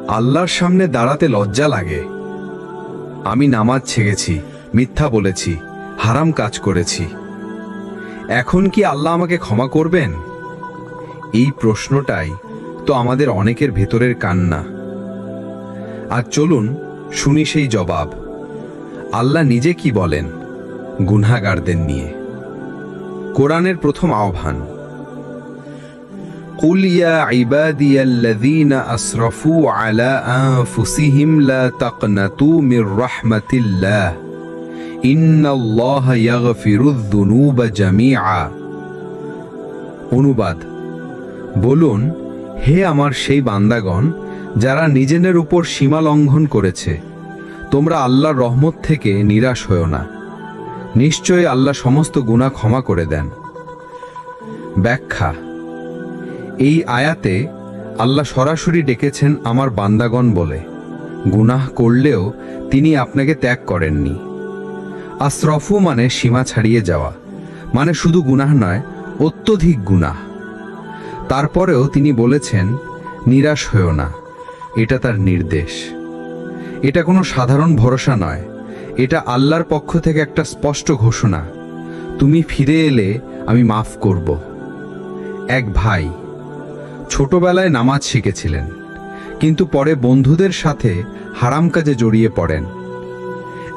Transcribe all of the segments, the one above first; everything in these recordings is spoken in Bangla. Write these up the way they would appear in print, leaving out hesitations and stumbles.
আল্লাহর সামনে দাঁড়াতে লজ্জা লাগে। আমি নামাজ ছেড়েছি, মিথ্যা বলেছি, হারাম কাজ করেছি। এখন কি আল্লাহ আমাকে ক্ষমা করবেন? এই প্রশ্নটাই তো আমাদের অনেকের ভেতরের কান্না। আর চলুন শুনি সেই জবাব। আল্লাহ নিজে কি বলেন গুনাহগারদের নিয়ে। কোরআনের প্রথম আহ্বান, কুল ইয়া ইবাদিয়াল্লাযীনা আসরাফু আলা আনফুসিহিম লা তাকনাতু মির রাহমাতিল্লাহ ইন্নাল্লাহা ইয়াগফিরুয যুনুবা জামিআ। অনুবাদ, বলুন, হে আমার সেই বান্দাগণ যারা নিজেদের উপর সীমা লঙ্ঘন করেছে, তোমরা আল্লাহর রহমত থেকে নিরাশ হও না। নিশ্চয়ই আল্লাহ সমস্ত গুনাহ ক্ষমা করে দেন। ব্যাখ্যা, এই আয়াতে আল্লাহ সরাসরি ডেকেছেন আমার বান্দাগণ বলে। গুনাহ করলেও তিনি আপনাকে ত্যাগ করেননি। আসরফু মানে সীমা ছাড়িয়ে যাওয়া, মানে শুধু গুনাহ নয়, অত্যধিক গুনাহ। তারপরেও তিনি বলেছেন নিরাশ হও না। এটা তার নির্দেশ। এটা কোনো সাধারণ ভরসা নয়, এটা আল্লাহর পক্ষ থেকে একটা স্পষ্ট ঘোষণা। তুমি ফিরে এলে আমি মাফ করব। এক ভাই ছোটবেলায় নামাজ শিখেছিলেন, কিন্তু পরে বন্ধুদের সাথে হারাম কাজে জড়িয়ে পড়েন।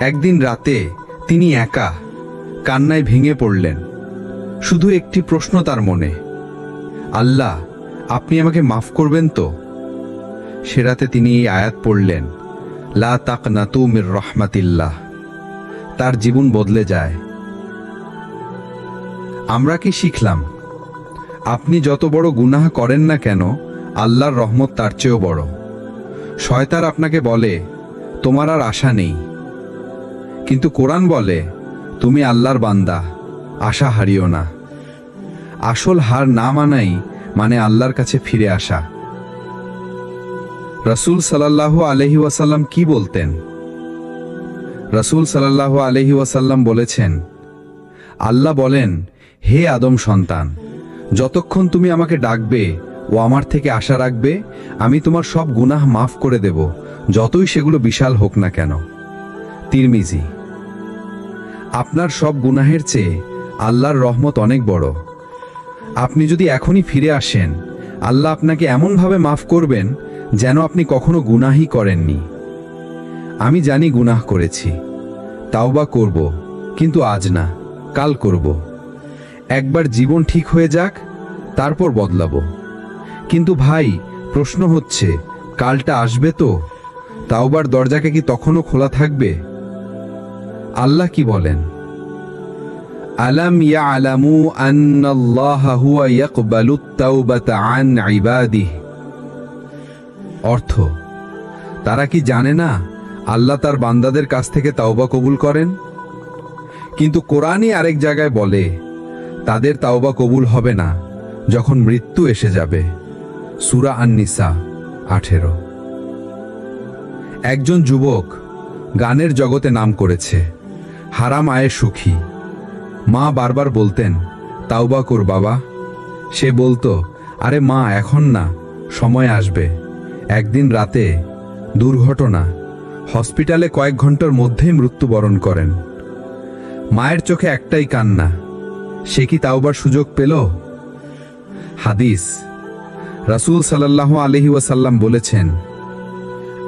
একদিন রাতে তিনি একা কান্নায় ভেঙে পড়লেন। শুধু একটি প্রশ্ন তার মনে, আল্লাহ, আপনি আমাকে মাফ করবেন তো? সে রাতে তিনি এই আয়াত পড়লেন, লা তাকনাতু মির রাহমাতিল্লাহ। তার জীবন বদলে যায়। আমরা কি শিখলাম? আপনি যত বড় গুনাহ করেন না কেন, আল্লাহর রহমত তার চেয়েও বড়। শয়তান আপনাকে বলে তোমার আর আশা নেই, কিন্তু কোরআন বলে তুমি আল্লাহর বান্দা, আশা হারিও না। আসল হার না মানাই মানে আল্লাহর কাছে ফিরে আসা। রাসূল সাল্লাল্লাহু আলাইহি ওয়াসাল্লাম কি বলতেন? রাসূল সাল্লাল্লাহু আলাইহি ওয়াসাল্লাম বলেছেন, আল্লাহ বলেন, হে আদম সন্তান, যতক্ষণ তুমি আমাকে ডাকবে ও আমার থেকে আশা রাখবে, আমি তোমার সব গুনাহ মাফ করে দেব, যতই সেগুলো বিশাল হোক না কেন। তিরমিজি। আপনার সব গুনাহের চেয়ে আল্লাহর রহমত অনেক বড়। আপনি যদি এখনই ফিরে আসেন, আল্লাহ আপনাকে এমনভাবে মাফ করবেন যেন আপনি কখনো গুনাহই করেননি। আমি জানি গুনাহ করেছি, তাওবা করব, কিন্তু আজ না, কাল করব। একবার জীবন ঠিক হয়ে যাক, তারপর বদলাবো। কিন্তু ভাই, প্রশ্ন হচ্ছে, কালটা আসবে তো? তাওবার দরজাকে কি তখনও খোলা থাকবে? আল্লাহ কি বলেন? আলাম ইয়ালামু আন্নাল্লাহা হুয়া ইয়াকবালুত তাওবাতা আন ইবাদিহি। অর্থ, তারা কি জানে না আল্লাহ তার বান্দাদের কাছ থেকে তাওবা কবুল করেন? কিন্তু কোরআনই আরেক জায়গায় বলে তাদের তাওবা কবুল হবে না যখন মৃত্যু এসে যাবে। সূরা আন-নিসা 18। একজন যুবক গানের জগতে নাম করেছে, হারাম আয়ে সুখী। মা বারবার বলতেন, তাওবা কর বাবা। সে বলতো, আরে মা, এখন না, সময় আসবে। একদিন রাতে দুর্ঘটনা, হসপিটালে কয়েক ঘন্টার মধ্যেই মৃত্যুবরণ করেন। মায়ের চোখে একটাই কান্না। সে কি তাওবার সুযোগ পেল? হাদিস, রাসূল সাল্লাল্লাহু আলাইহি ওয়াসাল্লাম বলেছেন,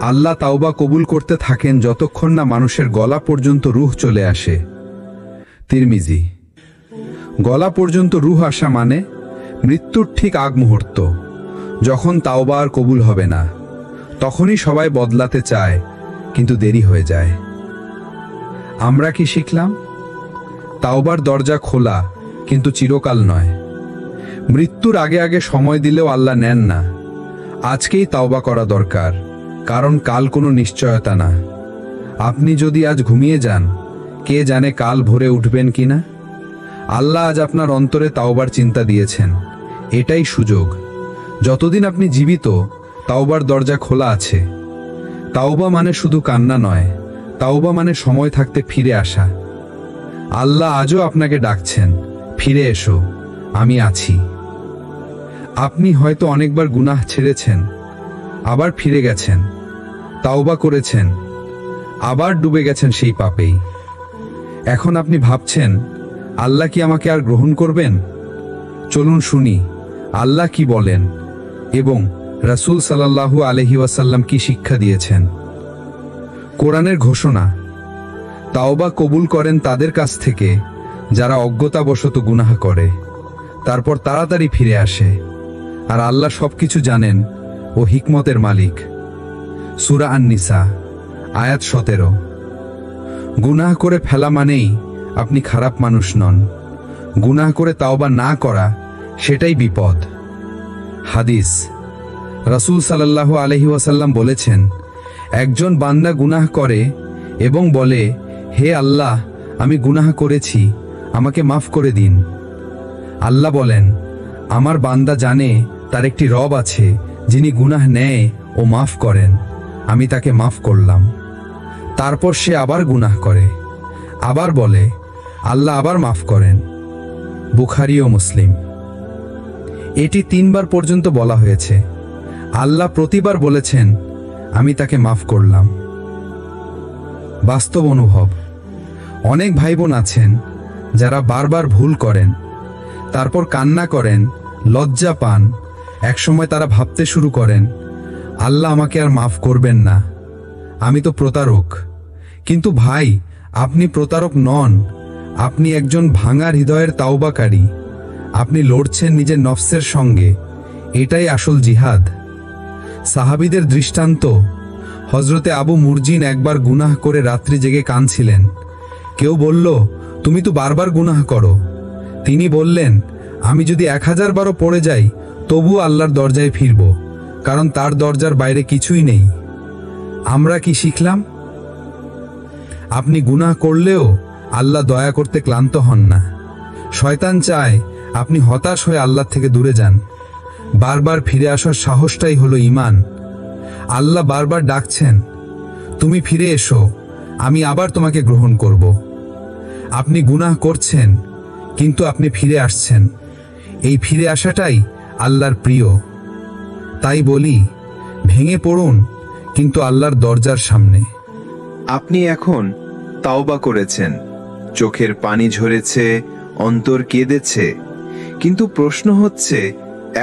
আল্লাহ তাওবা কবুল করতে থাকেন যতক্ষণ না মানুষের গলা পর্যন্ত রূহ চলে আসে। তিরমিজি। গলা পর্যন্ত রূহ আসা মানে মৃত্যুর ঠিক আগ মুহূর্ত, যখন তাওবা আর কবুল হবে না। তখনই সবাই বদলাতে চায়, কিন্তু দেরি হয়ে যায়। আমরা কি শিখলাম? তাওবার দরজা খোলা, কিন্তু চিরকাল নয়। মৃত্যুর আগে আগে সময় দিলেও আল্লাহ নেন না। আজকেই তাওবা করা দরকার, কারণ কাল কোনো নিশ্চয়তা না। আপনি যদি আজ ঘুমিয়ে যান, কে জানে কাল ভোরে উঠবেন কিনা। আল্লাহ আজ আপনার অন্তরে তাওবার চিন্তা দিয়েছেন। এটাই সুযোগ। যতদিন আপনি জীবিত, তাওবার দরজা খোলা আছে। তাওবা মানে শুধু কান্না নয়, তাওবা মানে সময় থাকতে ফিরে আসা। আল্লাহ আজও আপনাকে ডাকছেন, ফিরে এসো, আমি আছি। আপনি হয়তো অনেকবার গুনাহ ছেড়েছেন, আবার ফিরে গেছেন, তাওবা করেছেন, আবার ডুবে গেছেন সেই পাপেই। এখন আপনি ভাবছেন, আল্লাহ কি আমাকে আর গ্রহণ করবেন? চলুন শুনি আল্লাহ কি বলেন এবং রাসূল সাল্লাল্লাহু আলাইহি ওয়াসাল্লাম কি শিক্ষা দিয়েছেন। কোরআনের ঘোষণা, তাওবা কবুল করেন তাদের কাছ থেকে যারা অজ্ঞতাবশত গুনাহ করে, তারপর তাড়াতাড়ি ফিরে আসে, আর আল্লাহ সবকিছু জানেন ও হিকমতের মালিক। সূরা আন-নিসা আয়াত 17। গুনাহ করে ফেলা মানেই আপনি খারাপ মানুষ নন, গুনাহ করে তাওবা না করা সেটাই বিপদ। হাদিস, রাসূল সাল্লাল্লাহু আলাইহি ওয়াসাল্লাম বলেছেন, একজন বান্দা গুনাহ করে এবং বলে, হে আল্লাহ, আমি গুনাহ করেছি, আমাকে মাফ করে দিন। আল্লাহ বলেন, আমার বান্দা জানে তার একটি রব আছে যিনি গুনাহ নেয় ও মাফ করেন, আমি তাকে মাফ করলাম। তারপর সে আবার গুনাহ করে, আবার বলে, আল্লাহ আবার মাফ করেন। বুখারী ও মুসলিম। এটি 3 বার পর্যন্ত বলা হয়েছে। আল্লাহ প্রতিবার বলেছেন, আমি তাকে মাফ করলাম। বাস্তব অনুভব, অনেক ভাই বোন আছেন যারা বারবার ভুল করেন, তারপর কান্না করেন, লজ্জা পান, একসময় তারা ভাবতে শুরু করেন, আল্লাহ আমাকে আর মাফ করবেন না, আমি তো প্রতারক। কিন্তু ভাই, আপনি প্রতারক নন, আপনি একজন ভাঙা হৃদয়ের তাওবাকারী। আপনি লড়ছেন নিজের নফসের সঙ্গে, এটাই আসল জিহাদ। সাহাবীদের দৃষ্টান্ত, হযরতে আবু মুরজিন একবার গুনাহ করে রাত্রি জেগে কাঁদছিলেন। কেউ বলল, তুমি তো বারবার গুনাহ করো। তিনি বললেন, আমি যদি 1000 বারও পড়ে যাই তবু আল্লাহর দরজায় ফিরব, কারণ তার দরজার বাইরে কিছুই নেই। আমরা কি শিখলাম? আপনি গুনাহ করলেও আল্লাহ দয়া করতে ক্লান্ত হন না। শয়তান চায় আপনি হতাশ হয়ে আল্লাহ থেকে দূরে যান। বারবার ফিরে আসার সাহসটাই হলো ঈমান। আল্লাহ বারবার ডাকছেন, তুমি ফিরে এসো, আমি আবার তোমাকে গ্রহণ করব। আপনি গুনাহ করছেন, কিন্তু আপনি ফিরে আসছেন। এই ফিরে আসাটাই আল্লাহর প্রিয়। তাই বলি, ভেঙে পড়ুন, কিন্তু আল্লাহর দরজার সামনে। আপনি এখন তাওবা করেছেন, চোখের পানি ঝরেছে, অন্তর কেঁদেছে, কিন্তু প্রশ্ন হচ্ছে,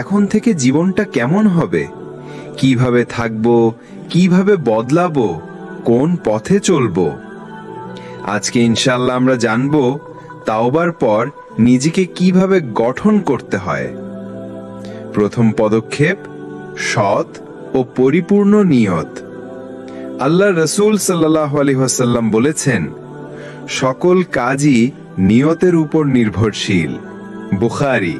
এখন থেকে জীবনটা কেমন হবে? কিভাবে থাকবো, কিভাবে বদলাবো, কোন পথে চলবো? আজকে ইনশাআল্লাহ আমরা জানবো তাওবার পর নিজেকে কিভাবে গঠন করতে হয়। প্রথম পদক্ষেপ, সৎ ও পরিপূর্ণ নিয়ত। আল্লাহ রাসূল সাল্লাল্লাহু আলাইহি ওয়াসাল্লাম বলেছেন, সকল কাজই নিয়তের উপর নির্ভরশীল। বুখারী।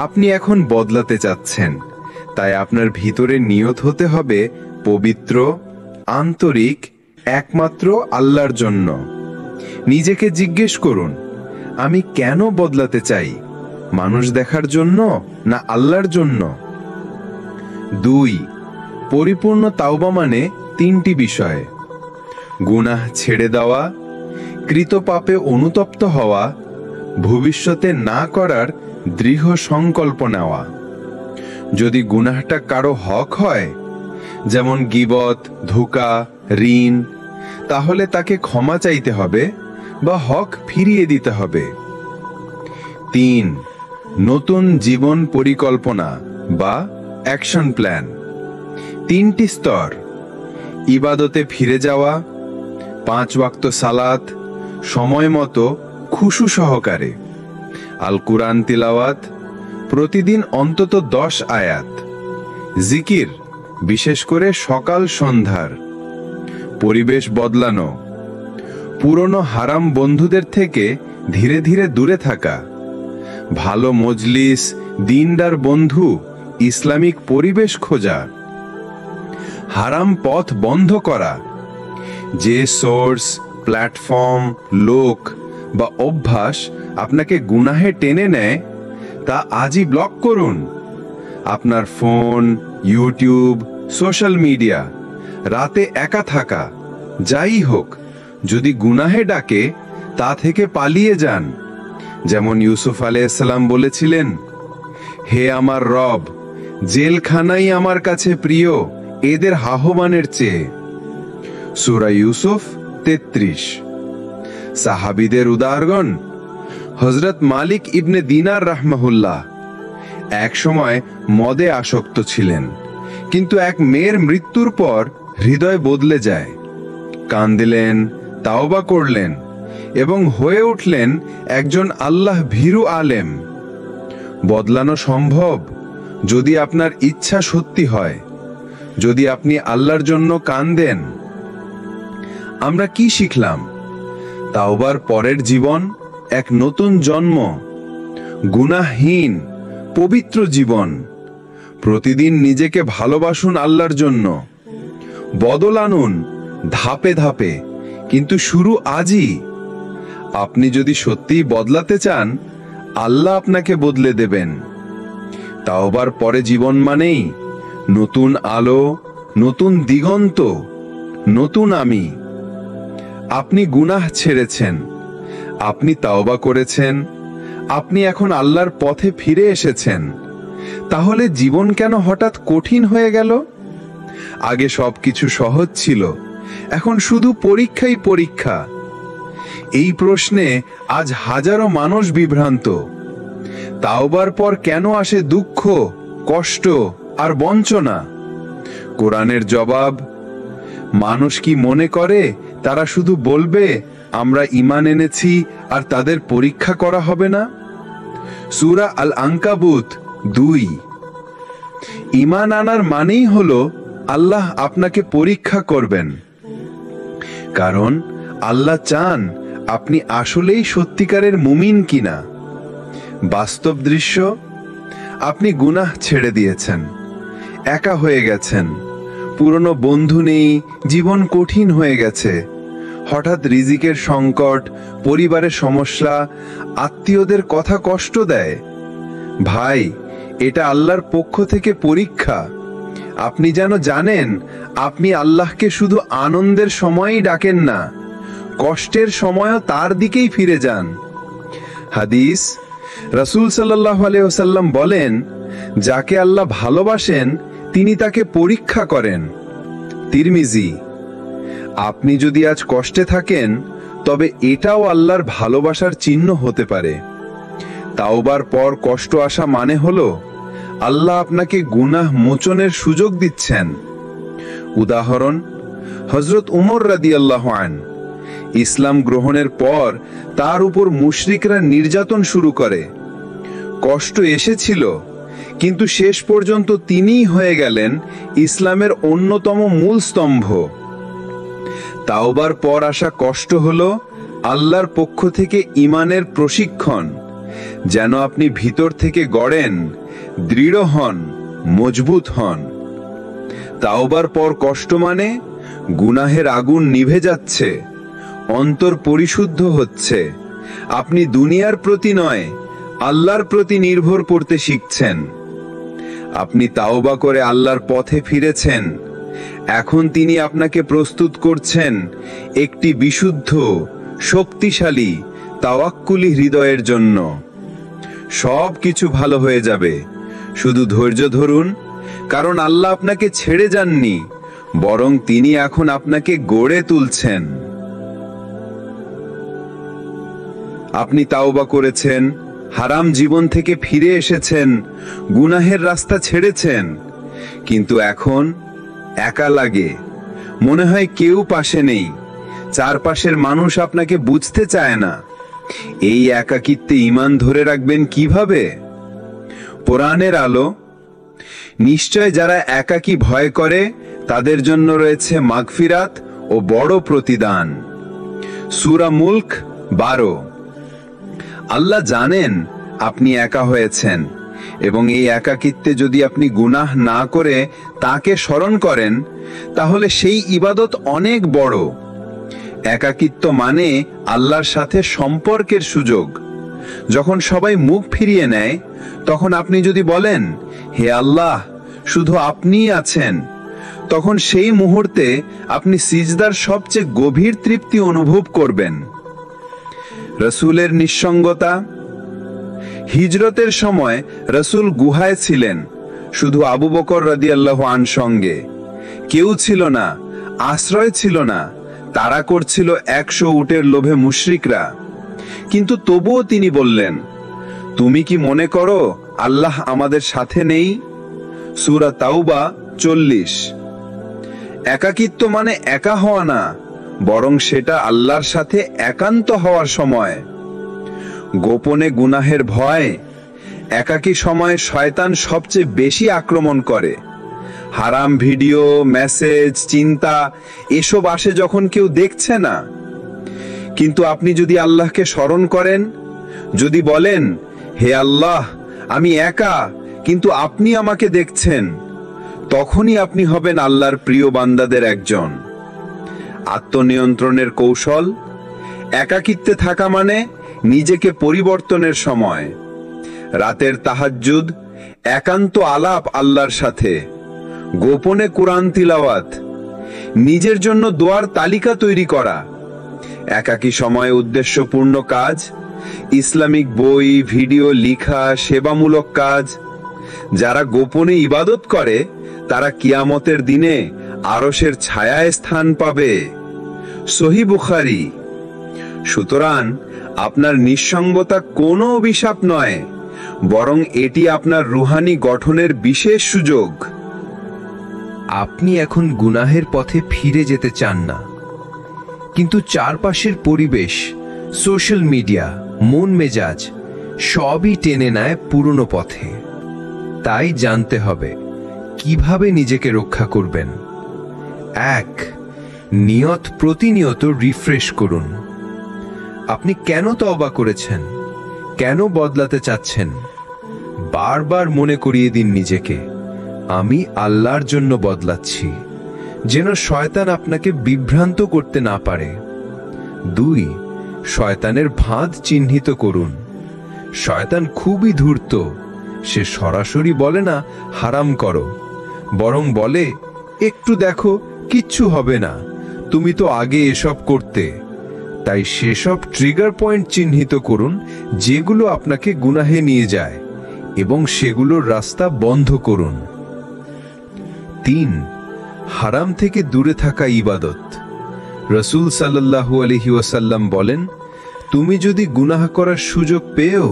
আপনি এখন বদলাতে চাচ্ছেন, তাই আপনার ভিতরে নিয়ত হতে হবে পবিত্র, আন্তরিক, একমাত্র আল্লাহর জন্য। নিজেকে জিজ্ঞেস করুন, আমি কেন বদলাতে চাই? মানুষ দেখার জন্য না আল্লাহর জন্য? 2. পরিপূর্ণ তাওবা মানে 3টি বিষয়: গুনাহ ছেড়ে দেওয়া, কৃত পাপে অনুতপ্ত হওয়া, ভবিষ্যতে না করার দৃঢ় সংকল্প নেওয়া। যদি গুনাহটা কারো হক হয়, যেমন গীবত, ধোঁকা, ঋণ, তাহলে তাকে ক্ষমা চাইতে হবে বা হক ফিরিয়ে দিতে হবে। 3. নতুন জীবন পরিকল্পনা বা অ্যাকশন প্ল্যান। 3টি স্তর: ইবাদতে ফিরে যাওয়া, 5 ওয়াক্ত সালাত সময় মতো খুশু সহকারে, আল কুরআন তিলাওয়াত প্রতিদিন অন্তত 10 আয়াত, জিকির বিশেষ করে সকাল সন্ধ্যার, পরিবেশ বদলানো, পুরনো হারাম বন্ধুদের থেকে ধীরে ধীরে দূরে থাকা, ভালো মজলিস, দিনদার বন্ধু, ইসলামিক পরিবেশ খোঁজা, হারাম পথ বন্ধ করা। যে সোর্স, প্ল্যাটফর্ম, লোক বা অভ্যাস আপনাকে গুনাহে টেনে নেয়, তা আজই ব্লক করুন। আপনার ফোন, ইউটিউব, সোশ্যাল মিডিয়া, রাতে একা থাকা, যাই হোক, যদি গুনাহে ডাকে তা থেকে পালিয়ে যান। যেমন ইউসুফ আলাইহিস সালাম বলেছিলেন, হে আমার রব, জেলখানাই আমার কাছে প্রিয় এদের আহ্বানের চেয়ে। সূরা ইউসুফ 33। সাহাবীদের উদাহরণ: হযরত মালিক ইবনে দিনার রাহমাহুল্লাহ এক সময় মদে আসক্ত ছিলেন, কিন্তু এক মেয়ের মৃত্যুর পর হৃদয় বদলে যায়। কাঁদলেন, তাওবা করলেন এবং হয়ে উঠলেন একজন আল্লাহ ভীরু আলেম। বদলানো সম্ভব যদি আপনার ইচ্ছা সত্যি হয়, যদি আপনি আল্লাহর জন্য কাঁদেন। আমরা কি শিখলাম? তাওবার পরের জীবন এক নতুন জন্ম, গুনাহহীন পবিত্র জীবন। প্রতিদিন নিজেকে ভালোবাসুন আল্লাহর জন্য, বদল আনুন ধাপে ধাপে, কিন্তু শুরু আজই। আপনি যদি সত্যিই বদলাতে চান, আল্লাহ আপনাকে বদলে দেবেন। তাওবার পরে জীবন মানেই নতুন আলো, নতুন দিগন্ত, নতুন আমি। আপনি গুনাহ ছেড়েছেন, আপনি তাওবা করেছেন, আপনি এখন আল্লাহর পথে ফিরে এসেছেন। তাহলে জীবন কেন হঠাৎ কঠিন হয়ে গেল? আগে সবকিছু সহজ ছিল, এখন শুধু পরীক্ষাই পরীক্ষা। এই প্রশ্নে আজ হাজারো মানুষ বিভ্রান্ত। তাওবার পর কেন আসে দুঃখ, কষ্ট আর বঞ্চনা? কোরআনের জবাব: মানুষ কি মনে করে তারা শুধু বলবে আমরা ঈমান এনেছি আর তাদের পরীক্ষা করা হবে না? সূরা আল আনকাবুত 2। ঈমান আনার মানেই হলো আল্লাহ আপনাকে পরীক্ষা করবেন, কারণ আল্লাহ চান আপনি আসলেই সত্যিকারের মুমিন কিনা। বাস্তব দৃশ্য: আপনি গুনাহ ছেড়ে দিয়েছেন, একা হয়ে গেছেন, পুরনো বন্ধু নেই, জীবন কঠিন হয়ে গেছে। হঠাৎ রিজিকের সংকট, পরিবারের সমস্যা, আত্মীয়দের কথা কষ্ট দেয়। ভাই, এটা আল্লাহর পক্ষ থেকে পরীক্ষা। আপনি যেন জানেন আপনি আল্লাহকে শুধু আনন্দের সময়ই ডাকেন না, কষ্টের সময়ও তার দিকেই ফিরে যান। হাদিস: রাসূল সাল্লাল্লাহু আলাইহি ওয়াসাল্লাম বলেন, যাকে আল্লাহ ভালোবাসেন তিনি তাকে পরীক্ষা করেন। তিরমিজি। আপনি যদি আজ কষ্টে থাকেন, তবে এটাও আল্লাহর ভালোবাসার চিহ্ন হতে পারে। তাওবার পর কষ্ট আসা মানে হলো আল্লাহ আপনাকে গুনাহ মোচনের সুযোগ দিচ্ছেন। উদাহরণ: হযরত উমর রাদিয়াল্লাহু আনহু ইসলাম গ্রহণের পর তার উপর মুশরিকরা নির্যাতন শুরু করে। কষ্ট এসেছিল, কিন্তু শেষ পর্যন্ত তিনিই হয়ে গেলেন ইসলামের অন্যতম মূল স্তম্ভ। তাওবার পর আসা কষ্ট হলো আল্লাহর পক্ষ থেকে ঈমানের প্রশিক্ষণ, যেন আপনি ভিতর থেকে গড়েন, দৃঢ় হন, মজবুত হন। তাওবার পর কষ্ট মানে গুনাহের আগুন নিভে যাচ্ছে, অন্তর পরিশুদ্ধ হচ্ছে। আপনি দুনিয়ার প্রতি নয়, আল্লাহর প্রতি নির্ভর করতে শিখছেন। আপনি তাওবা করে আল্লাহর পথে ফিরেছেন। এখন তিনি আপনাকে প্রস্তুত করছেন একটি বিশুদ্ধ, শক্তিশালী, তাওয়াক্কুলি হৃদয়ের জন্য। সব কিছু ভালো হয়ে যাবে, শুধু ধৈর্য ধরুন, কারণ আল্লাহ আপনাকে ছেড়ে যাননি, বরং তিনি এখন আপনাকে গড়ে তুলছেন। আপনি তাওবা করেছেন, হারাম জীবন থেকে ফিরে এসেছেন, গুনাহের রাস্তা ছেড়েছেন, কিন্তু এখন একা লাগে। মনে হয় কেউ পাশে নেই, চারপাশের মানুষ আপনাকে বুঝতে চায় না। এই একাকিত্বে ঈমান ধরে রাখবেন কিভাবে? কোরআনের আলো: নিশ্চয় যারা একাকী ভয় করে তাদের জন্য রয়েছে মাগফিরাত ও বড় প্রতিদান। সূরা মুলক 12। আল্লাহ জানেন আপনি একা হয়েছেন, এবং এই একাকিত্বে যদি আপনি গুনাহ না করে তাকে স্মরণ করেন, তাহলে সেই ইবাদত অনেক বড়। একাকিত্ব মানে আল্লাহর সাথে সম্পর্কের সুযোগ। যখন সবাই মুখ ফিরিয়ে নেয়, তখন আপনি যদি বলেন, হে আল্লাহ, শুধু আপনিই আছেন, তখন সেই মুহূর্তে আপনি সিজদার সবচেয়ে গভীর তৃপ্তি অনুভব করবেন। রাসূলের নিঃসঙ্গতা: হিজরতের সময় রাসূল গুহায় ছিলেন, শুধু আবু বকর রাদিয়াল্লাহু আনহু সঙ্গে। কেউ ছিল না, আশ্রয় ছিল না, তারা করছিল 100 উটের লোভে মুশরিকরা। কিন্তু তবুও তিনি বললেন, তুমি কি মনে করো আল্লাহ আমাদের সাথে নেই? সূরা তাওবা 40। একাকিত্ব মানে একা হওয়া না, বরং সেটা আল্লাহর সাথে একান্ত হওয়ার সময়। গোপনে গুনাহের ভয়, একাকী সময়ে শয়তান সবচেয়ে বেশি আক্রমণ করে। হারাম ভিডিও, মেসেজ, চিন্তা এসব আসে যখন কেউ দেখছে না। কিন্তু আপনি যদি আল্লাহকে স্মরণ করেন, যদি বলেন, হে আল্লাহ, আমি একা কিন্তু আপনি আমাকে দেখছেন, তখনই আপনি হবেন আল্লাহর প্রিয় বান্দাদের একজন। আত্মনিয়ন্ত্রণের কৌশল, একাকিত্বে থাকা মানে নিজেকে পরিবর্তনের সময়। রাতের তাহাজ্জুদ, একান্ত আলাপ আল্লাহর সাথে, গোপনে কোরআন তিলাওয়াত, নিজের জন্য দোয়ার তালিকা তৈরি করা। একাকী সময়ে উদ্দেশ্যপূর্ণ কাজ, ইসলামিক বই, ভিডিও লিখা, সেবামূলক কাজ। যারা গোপনে ইবাদত করে তারা কিয়ামতের দিনে আরশের ছায়ায় স্থান পাবে। সহিহ বুখারী। সুতরাং আপনার নিঃসঙ্গতা কোনো অভিশাপ নয়, বরং এটি আপনার রুহানি গঠনের বিশেষ সুযোগ। আপনি এখন গুনাহের পথে ফিরে যেতে চান না, কিন্তু চারপাশের পরিবেশ, সোশ্যাল মিডিয়া, মন মেজাজ সবই টেনে নেয় পুরনো পথে। তাই জানতে হবে কিভাবে নিজেকে রক্ষা করবেন। 1. নিয়ত প্রতিনিয়ত রিফ্রেশ করুন। আপনি কেন তওবা করেছেন, কেন বদলাতে চাচ্ছেন? বারবার মনে করিয়ে দিন নিজেকে, আমি আল্লাহর জন্য বদলাচ্ছি, যেন শয়তান আপনাকে বিভ্রান্ত করতে না পারে। 2. শয়তানের ফাঁদ চিহ্নিত করুন। শয়তান খুবই ধূর্ত, সে সরাসরি বলে না হারাম করো, বরং বলে একটু দেখো, কিচ্ছু হবে না, তুমি তো আগে এসব করতে। তাই সেসব ট্রিগার পয়েন্ট চিহ্নিত করুন যেগুলো আপনাকে গুনাহে নিয়ে যায়, এবং সেগুলোর রাস্তা বন্ধ করুন। 3. হারাম থেকে দূরে থাকা ইবাদত। রাসূল সাল্লাল্লাহু আলাইহি ওয়াসাল্লাম বলেন, তুমি যদি গুনাহ করার সুযোগ পেয়েও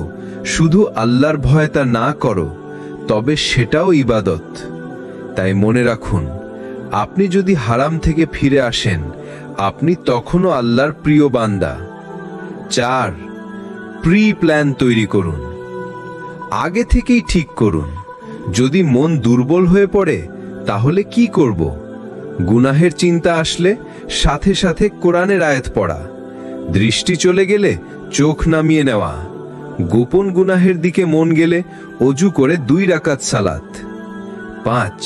শুধু আল্লাহর ভয়ে তা না করো, তবে সেটাও ইবাদত। তাই মনে রাখুন, আপনি যদি হারাম থেকে ফিরে আসেন, আপনি তখনও আল্লাহর প্রিয় বান্দা। 4. প্রি প্ল্যান তৈরি করুন। আগে থেকেই ঠিক করুন, যদি মন দুর্বল হয়ে পড়ে তাহলে কি করব। গুনাহের চিন্তা আসলে সাথে সাথে কোরআনের আয়াত পড়া, দৃষ্টি চলে গেলে চোখ নামিয়ে নেওয়া, গোপন গুনাহের দিকে মন গেলে অজু করে 2 রাকাত সালাত। 5.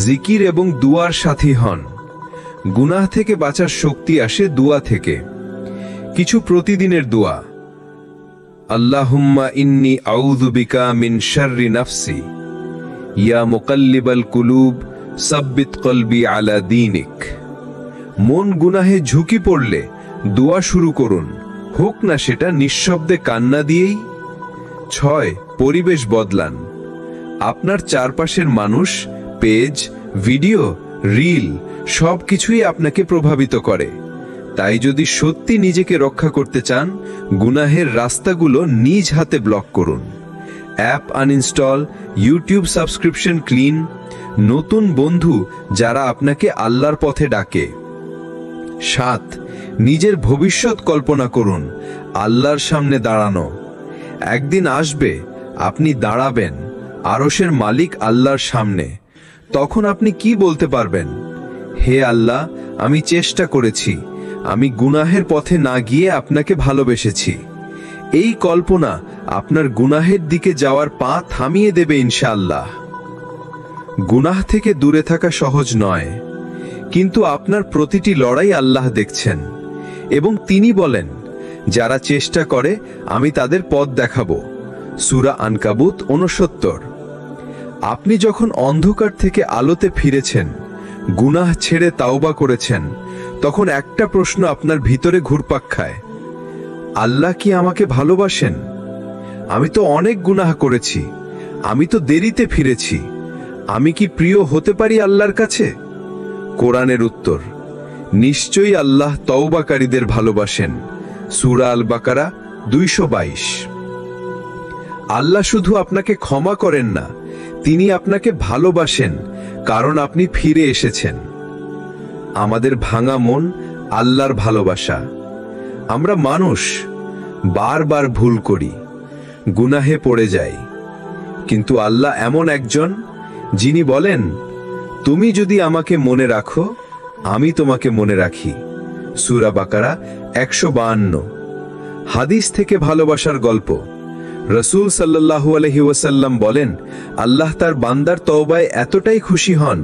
জিকির এবং দুয়ার সাথী হন। গুনাহ থেকে বাঁচার শক্তি আসে দুয়া থেকে। কিছু প্রতিদিনের দোয়া: আল্লাহুম্মা ইন্নী আউযু বিকা মিন শাররি নাফসি, ইয়া মুকাল্লিবাল কুলুব সাব্বিত কলবি আলা দীনিক। মন গুনাহে ঝুঁকি পড়লে দোয়া শুরু করুন, হোক না সেটা নিঃশব্দে কান্না দিয়েই। 6. পরিবেশ বদলান। আপনার চারপাশের মানুষ, পেজ, ভিডিও, রিল সবকিছুই আপনাকে প্রভাবিত করে। তাই যদি সত্যি নিজেকে রক্ষা করতে চান, গুনাহের রাস্তাগুলো নিজ হাতে ব্লক করুন। App uninstall, YouTube subscription clean, নতুন বন্ধু যারা আপনাকে আল্লাহর পথে ডাকে। 7. নিজের ভবিষ্যৎ কল্পনা করুন, আল্লাহর সামনে দাঁড়ানো। একদিন আসবে আপনি দাঁড়াবেন আরশের মালিক আল্লাহর সামনে। তখন আপনি কি বলতে পারবেন? হে আল্লাহ, আমি চেষ্টা করেছি, আমি গুনাহের পথে না গিয়ে আপনাকে ভালোবেসেছি। এই কল্পনা আপনার গুনাহের দিকে যাওয়ার পা থামিয়ে দেবে ইনশাআল্লাহ। গুনাহ থেকে দূরে থাকা সহজ নয়, কিন্তু আপনার প্রতিটি লড়াই আল্লাহ দেখছেন, এবং তিনি বলেন, যারা চেষ্টা করে আমি তাদের পথ দেখাবো। সূরা আনকাবুত 69। আপনি যখন অন্ধকার থেকে আলোতে ফিরেছেন, গুনাহ ছেড়ে তাওবা করেছেন, তখন একটা প্রশ্ন আপনার ভিতরে ঘুরপাক খায়: আল্লাহ কি আমাকে ভালোবাসেন? আমি তো অনেক গুনাহ করেছি, আমি তো দেরিতে ফিরেছি, আমি কি প্রিয় হতে পারি আল্লাহর কাছে? কোরআনের উত্তর, নিশ্চয়ই আল্লাহ তওবাকারীদের ভালোবাসেন। সূরা আল বাকারা 222। আল্লাহ শুধু আপনাকে ক্ষমা করেন না, তিনি আপনাকে ভালোবাসেন, কারণ আপনি ফিরে এসেছেন। আমাদের ভাঙা মন আল্লাহর ভালোবাসা। আমরা মানুষ, বারবার ভুল করি, গুনাহে পড়ে যাই, কিন্তু আল্লাহ এমন একজন যিনি বলেন, তুমি যদি আমাকে মনে রাখো, আমি তোমাকে মনে রাখি। সূরা বাকারা 152। হাদিস থেকে ভালোবাসার গল্প। রাসূল সাল্লাল্লাহু আলাইহি ওয়াসাল্লাম বলেন, আল্লাহ তার বান্দার তওবায় এতটাই খুশি হন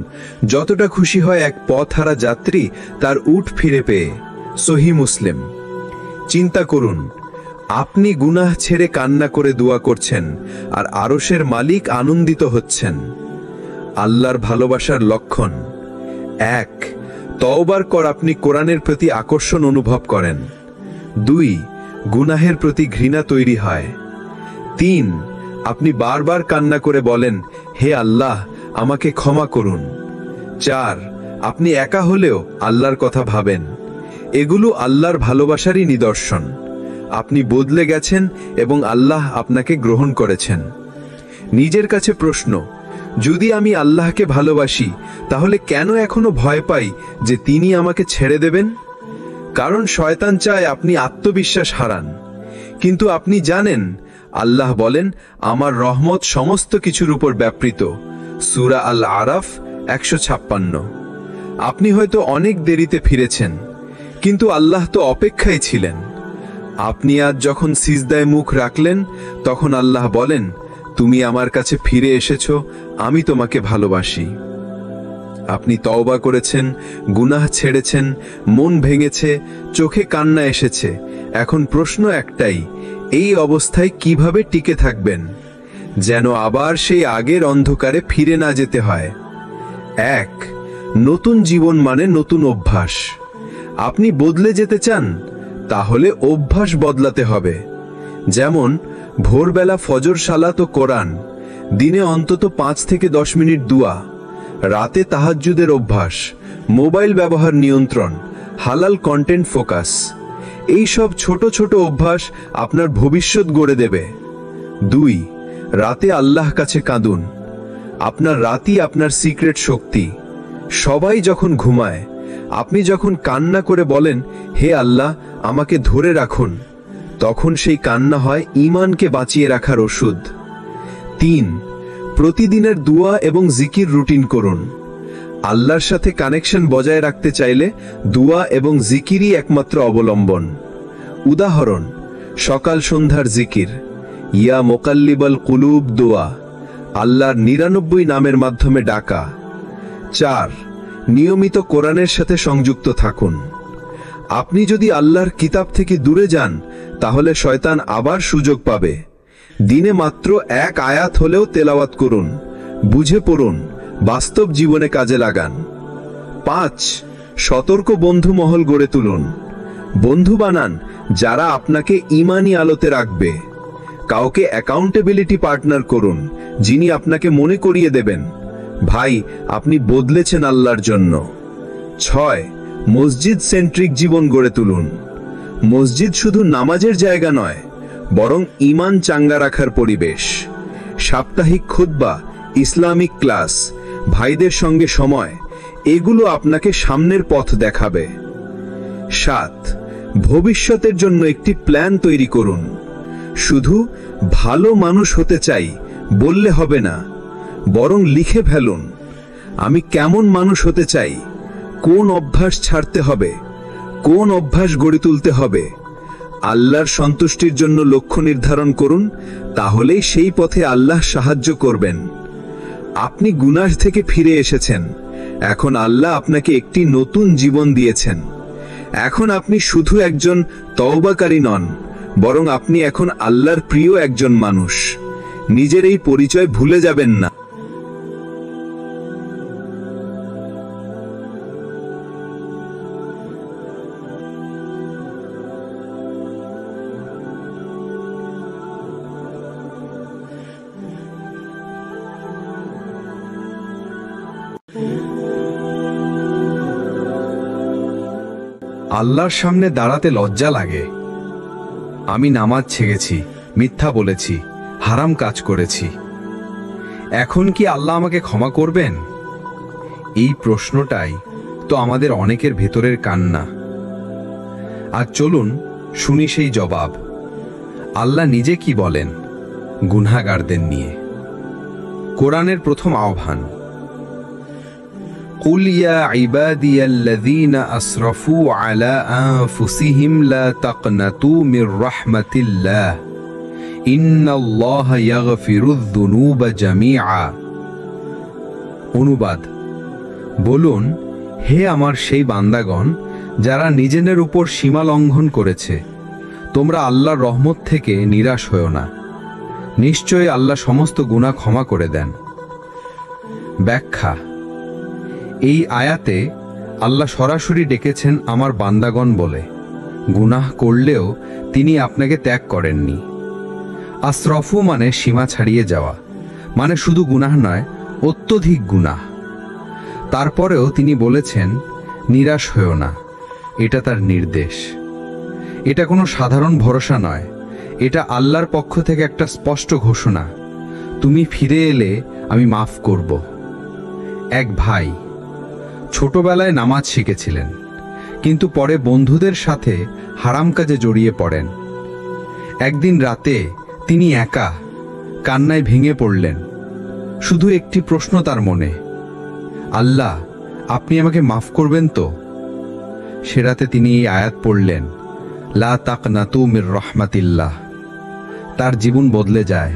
যতটা খুশি হয় এক পথহারা যাত্রী তার উট ফিরে পেয়ে। সহিহ মুসলিম। চিন্তা করুন, আপনি গুনাহ ছেড়ে কান্না করে দোয়া করছেন, আর আরশের মালিক আনন্দিত হচ্ছেন। আল্লাহর ভালোবাসার লক্ষণ: 1, তওবার পর আপনি কোরআনের প্রতি আকর্ষণ অনুভব করেন। 2, গুনাহের প্রতি ঘৃণা তৈরি হয়। 3, আপনি বারবার কান্না করে বলেন, হে আল্লাহ, আমাকে ক্ষমা করুন। 4, আপনি একা হলেও আল্লাহর কথা ভাবেন। এগুলো আল্লাহর ভালোবাসারই নিদর্শন। আপনি বদলে গেছেন এবং আল্লাহ আপনাকে গ্রহণ করেছেন। নিজের কাছে প্রশ্ন: যদি আমি আল্লাহকে ভালোবাসি, তাহলে কেন এখনো ভয় পাই যে তিনি আমাকে ছেড়ে দেবেন? কারণ শয়তান চায় আপনি আত্মবিশ্বাস হারান। কিন্তু আপনি জানেন, আল্লাহ বলেন, আমার রহমত সমস্ত কিছুর উপর ব্যাপৃত। সূরা আল আরাফ 156। আপনি হয়তো অনেক দেরিতে ফিরেছেন, কিন্তু আল্লাহ তো অপেক্ষায় ছিলেন। আপনি আজ যখন সিজদায় মুখ রাখলেন, তখন আল্লাহ বলেন, তুমি আমার কাছে ফিরে এসেছো, আমি তোমাকে ভালোবাসি। আপনি তওবা করেছেন, গুনাহ ছেড়েছেন, মন ভেঙেছে, চোখে কান্না এসেছে। এখন প্রশ্ন একটাই, এই অবস্থায় কিভাবে টিকে থাকবেন, যেন আবার সেই আগের অন্ধকারে ফিরে না যেতে হয়? 1, নতুন জীবন মানে নতুন অভ্যাস। আপনি বদলে যেতে চান, তাহলে অভ্যাস বদলাতে হবে। যেমন ভোরবেলা ফজর সালাত ও কোরআন, দিনে অন্তত 5 থেকে 10 মিনিট দোয়া, রাতে তাহাজ্জুদের অভ্যাস, মোবাইল ব্যবহার নিয়ন্ত্রণ, হালাল কন্টেন্ট ফোকাস। এই সব ছোট ছোট অভ্যাস আপনার ভবিষ্যৎ গড়ে দেবে। 2, রাতে আল্লাহ কাছে কাঁদুন। আপনার রাতই আপনার সিক্রেট শক্তি। সবাই যখন ঘুমায়, আপনি যখন কান্না করে বলেন, হে আল্লাহ, আমাকে ধরে রাখুন, তখন সেই কান্না হয় ঈমানকে বাঁচিয়ে রাখার ওষুধ। 3, প্রতিদিনের দোয়া এবং জিকির রুটিন করুন। আল্লাহর সাথে কানেকশন বজায় রাখতে চাইলে দোয়া এবং জিকিরই একমাত্র অবলম্বন। উদাহরণ: সকাল সন্ধ্যার জিকির, ইয়া মুকাল্লিবাল কুলুব দোয়া, আল্লাহর 99 নামের মাধ্যমে ডাকা। 4, নিয়মিত কোরআনের সাথে সংযুক্ত থাকুন। আপনি যদি আল্লাহর কিতাব থেকে দূরে যান, তাহলে শয়তান আবার সুযোগ পাবে। দিনে মাত্র 1 আয়াত হলেও তেলাওয়াত করুন, বুঝে পড়ুন, বাস্তব জীবনে কাজে লাগান। 5, সতর্ক বন্ধু মহল গড়ে তুলুন। বন্ধু বানান যারা আপনাকে ঈমানি আলোতে রাখবে। কাউকে অ্যাকাউন্টেবিলিটি পার্টনার করুন, যিনি আপনাকে মনে করিয়ে দেবেন, ভাই, আপনি বদলেছেন আল্লাহর জন্য। 6, মসজিদ সেন্ট্রিক জীবন গড়ে তুলুন। মসজিদ শুধু নামাজের জায়গা নয়, বরং ঈমান চাঙ্গা রাখার পরিবেশ। সাপ্তাহিক খুতবা, ইসলামিক ক্লাস, ভাইদের সঙ্গে সময়, এগুলো আপনাকে সামনের পথ দেখাবে। 7, ভবিষ্যতের জন্য একটি প্ল্যান তৈরি করুন। শুধু ভালো মানুষ হতে চাই বললে হবে না, বরং লিখে ফেলুন, আমি কেমন মানুষ হতে চাই, কোন অভ্যাস ছাড়তে হবে, কোন অভ্যাস গড়ে তুলতে হবে। আল্লাহর সন্তুষ্টির জন্য লক্ষ্য নির্ধারণ করুন, তাহলেই সেই পথে আল্লাহ সাহায্য করবেন। আপনি গুনাহ থেকে ফিরে এসেছেন, এখন আল্লাহ আপনাকে একটি নতুন জীবন দিয়েছেন। এখন আপনি শুধু একজন তওবাকারী নন, বরং আপনি এখন আল্লাহর প্রিয় একজন মানুষ। নিজের এই পরিচয় ভুলে যাবেন না। আল্লাহর সামনে দাঁড়াতে লজ্জা লাগে। আমি নামাজ ছেড়েছি, মিথ্যা বলেছি, হারাম কাজ করেছি। এখন কি আল্লাহ আমাকে ক্ষমা করবেন? এই প্রশ্নটাই তো আমাদের অনেকের ভেতরের কান্না। আর চলুন শুনি সেই জবাব। আল্লাহ নিজে কি বলেন গুনাহগারদের নিয়ে। কোরআনের প্রথম আহ্বান, কুল ইয়া ইবাদিয়াল্লাযীনা আসরাফু আলা আনফুসিহিম লা তাকনাতু মির রাহমাতিল্লাহ ইন্নাল্লাহা ইয়াগফিরুয যুনুবা জামিআ। অনুবাদ, বলুন, হে আমার সেই বান্দাগণ যারা নিজেদের উপর সীমা লঙ্ঘন করেছে, তোমরা আল্লাহর রহমত থেকে নিরাশ হও না। নিশ্চয়ই আল্লাহ সমস্ত গুনাহ ক্ষমা করে দেন। ব্যাখ্যা, এই আয়াতে আল্লাহ সরাসরি ডেকেছেন আমার বান্দাগণ বলে। গুনাহ করলেও তিনি আপনাকে ত্যাগ করেননি। আসরফু মানে সীমা ছাড়িয়ে যাওয়া, মানে শুধু গুনাহ নয়, অত্যধিক গুনাহ। তারপরেও তিনি বলেছেন নিরাশ হও না। এটা তার নির্দেশ। এটা কোনো সাধারণ ভরসা নয়, এটা আল্লাহর পক্ষ থেকে একটা স্পষ্ট ঘোষণা। তুমি ফিরে এলে আমি মাফ করব। এক ভাই ছোটবেলায় নামাজ শিখেছিলেন, কিন্তু পরে বন্ধুদের সাথে হারাম কাজে জড়িয়ে পড়েন। একদিন রাতে তিনি একা কান্নায় ভেঙে পড়লেন। শুধু একটি প্রশ্ন তার মনে, আল্লাহ, আপনি আমাকে মাফ করবেন তো? সে রাতে তিনি এই আয়াত পড়লেন, লা তাকনাতু মির রাহমাতিল্লাহ। তার জীবন বদলে যায়।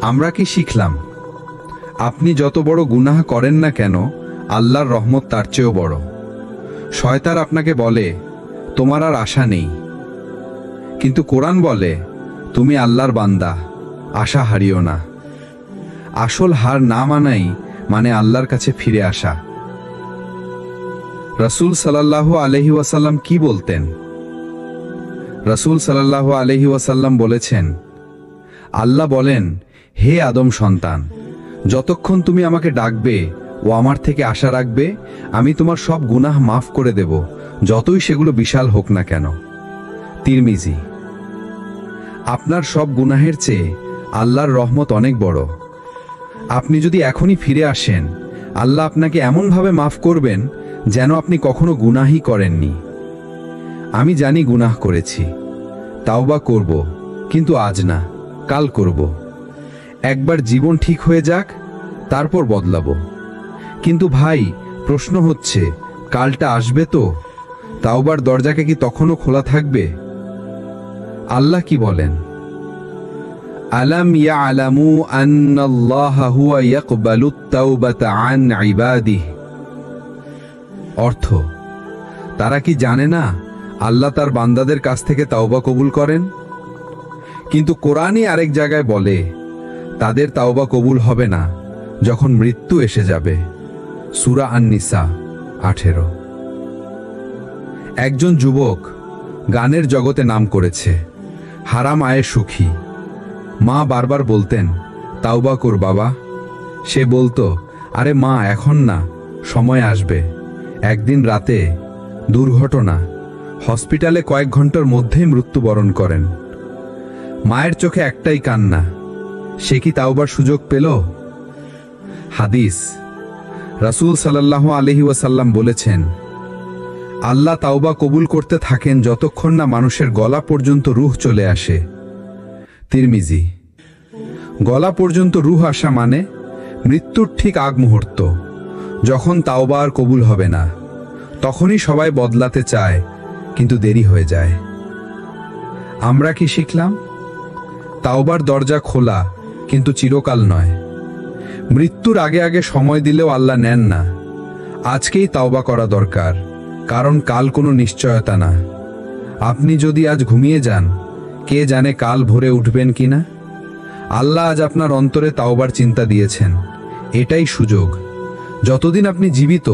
আমরা কি শিখলাম? আপনি যত বড় গুনাহ করেন না কেন, আল্লাহর রহমত তার চেয়েও বড়। শয়তান আপনাকে বলে তোমার আর আশা নেই, কিন্তু কোরআন বলে তুমি আল্লাহর বান্দা, আশা হারিও না। আসল হার না মানাই মানে আল্লাহর কাছে ফিরে আসা। রাসূল সাল্লাল্লাহু আলাইহি ওয়াসাল্লাম কি বলতেন? রাসূল সাল্লাল্লাহু আলাইহি ওয়াসাল্লাম বলেছেন, আল্লাহ বলেন, হে আদম সন্তান, যতক্ষণ তুমি আমাকে ডাকবে ও আমার থেকে আশা রাখবে, আমি তোমার সব গুনাহ মাফ করে দেব, যতই সেগুলো বিশাল হোক না কেন। তিরমিজি। আপনার সব গুনাহের চেয়ে আল্লাহর রহমত অনেক বড়। আপনি যদি এখনই ফিরে আসেন, আল্লাহ আপনাকে এমনভাবে মাফ করবেন যেন আপনি কখনো গুনাহই করেননি। আমি জানি গুনাহ করেছি, তাওবা করব, কিন্তু আজ না, কাল করব। একবার জীবন ঠিক হয়ে যাক, তারপর বদলাবো। কিন্তু ভাই, প্রশ্ন হচ্ছে, কালটা আসবে তো? তাওবার দরজাকে কি তখনও খোলা থাকবে? আল্লাহ কি বলেন? আলাম ইয়ালামু আন্নাল্লাহা হুয়া ইয়াকবালুত তাওবাতা আন ইবাদিহি। অর্থ, তারা কি জানে না আল্লাহ তার বান্দাদের কাছ থেকে তাওবা কবুল করেন? কিন্তু কোরআনই আরেক জায়গায় বলে তাদের তাওবা কবুল হবে না যখন মৃত্যু এসে যাবে। সূরা আন-নিসা 18। একজন যুবক গানের জগতে নাম করেছে, হারাম আয়ে সুখী। মা বারবার বলতেন, তাওবা কর বাবা। সে বলতো, আরে মা, এখন না, সময় আসবে। একদিন রাতে দুর্ঘটনা, হসপিটালে কয়েক ঘন্টার মধ্যেই মৃত্যুবরণ করেন। মায়ের চোখে একটাই কান্না, সে কি তাওবার সুযোগ পেল? হাদিস, রাসূল সাল্লাল্লাহু আলাইহি ওয়াসাল্লাম বলেছেন, আল্লাহ তাওবা কবুল করতে থাকেন যতক্ষণ না মানুষের গলা পর্যন্ত রূহ চলে আসে। তিরমিজি। গলা পর্যন্ত রূহ আসা মানে মৃত্যুর ঠিক আগ মুহূর্ত, যখন তাওবা আর কবুল হবে না। তখনই সবাই বদলাতে চায়, কিন্তু দেরি হয়ে যায়। আমরা কি শিখলাম? তাওবার দরজা খোলা, কিন্তু চিরকাল নয়। মৃত্যুর আগে আগে সময় দিলেও আল্লাহ নেন না। আজকেই তাওবা করা দরকার, কারণ কাল কোনো নিশ্চয়তা না। আপনি যদি আজ ঘুমিয়ে যান, কে জানে কাল ভোরে উঠবেন কিনা। আল্লাহ আজ আপনার অন্তরে তাওবার চিন্তা দিয়েছেন, এটাই সুযোগ। যতদিন আপনি জীবিত,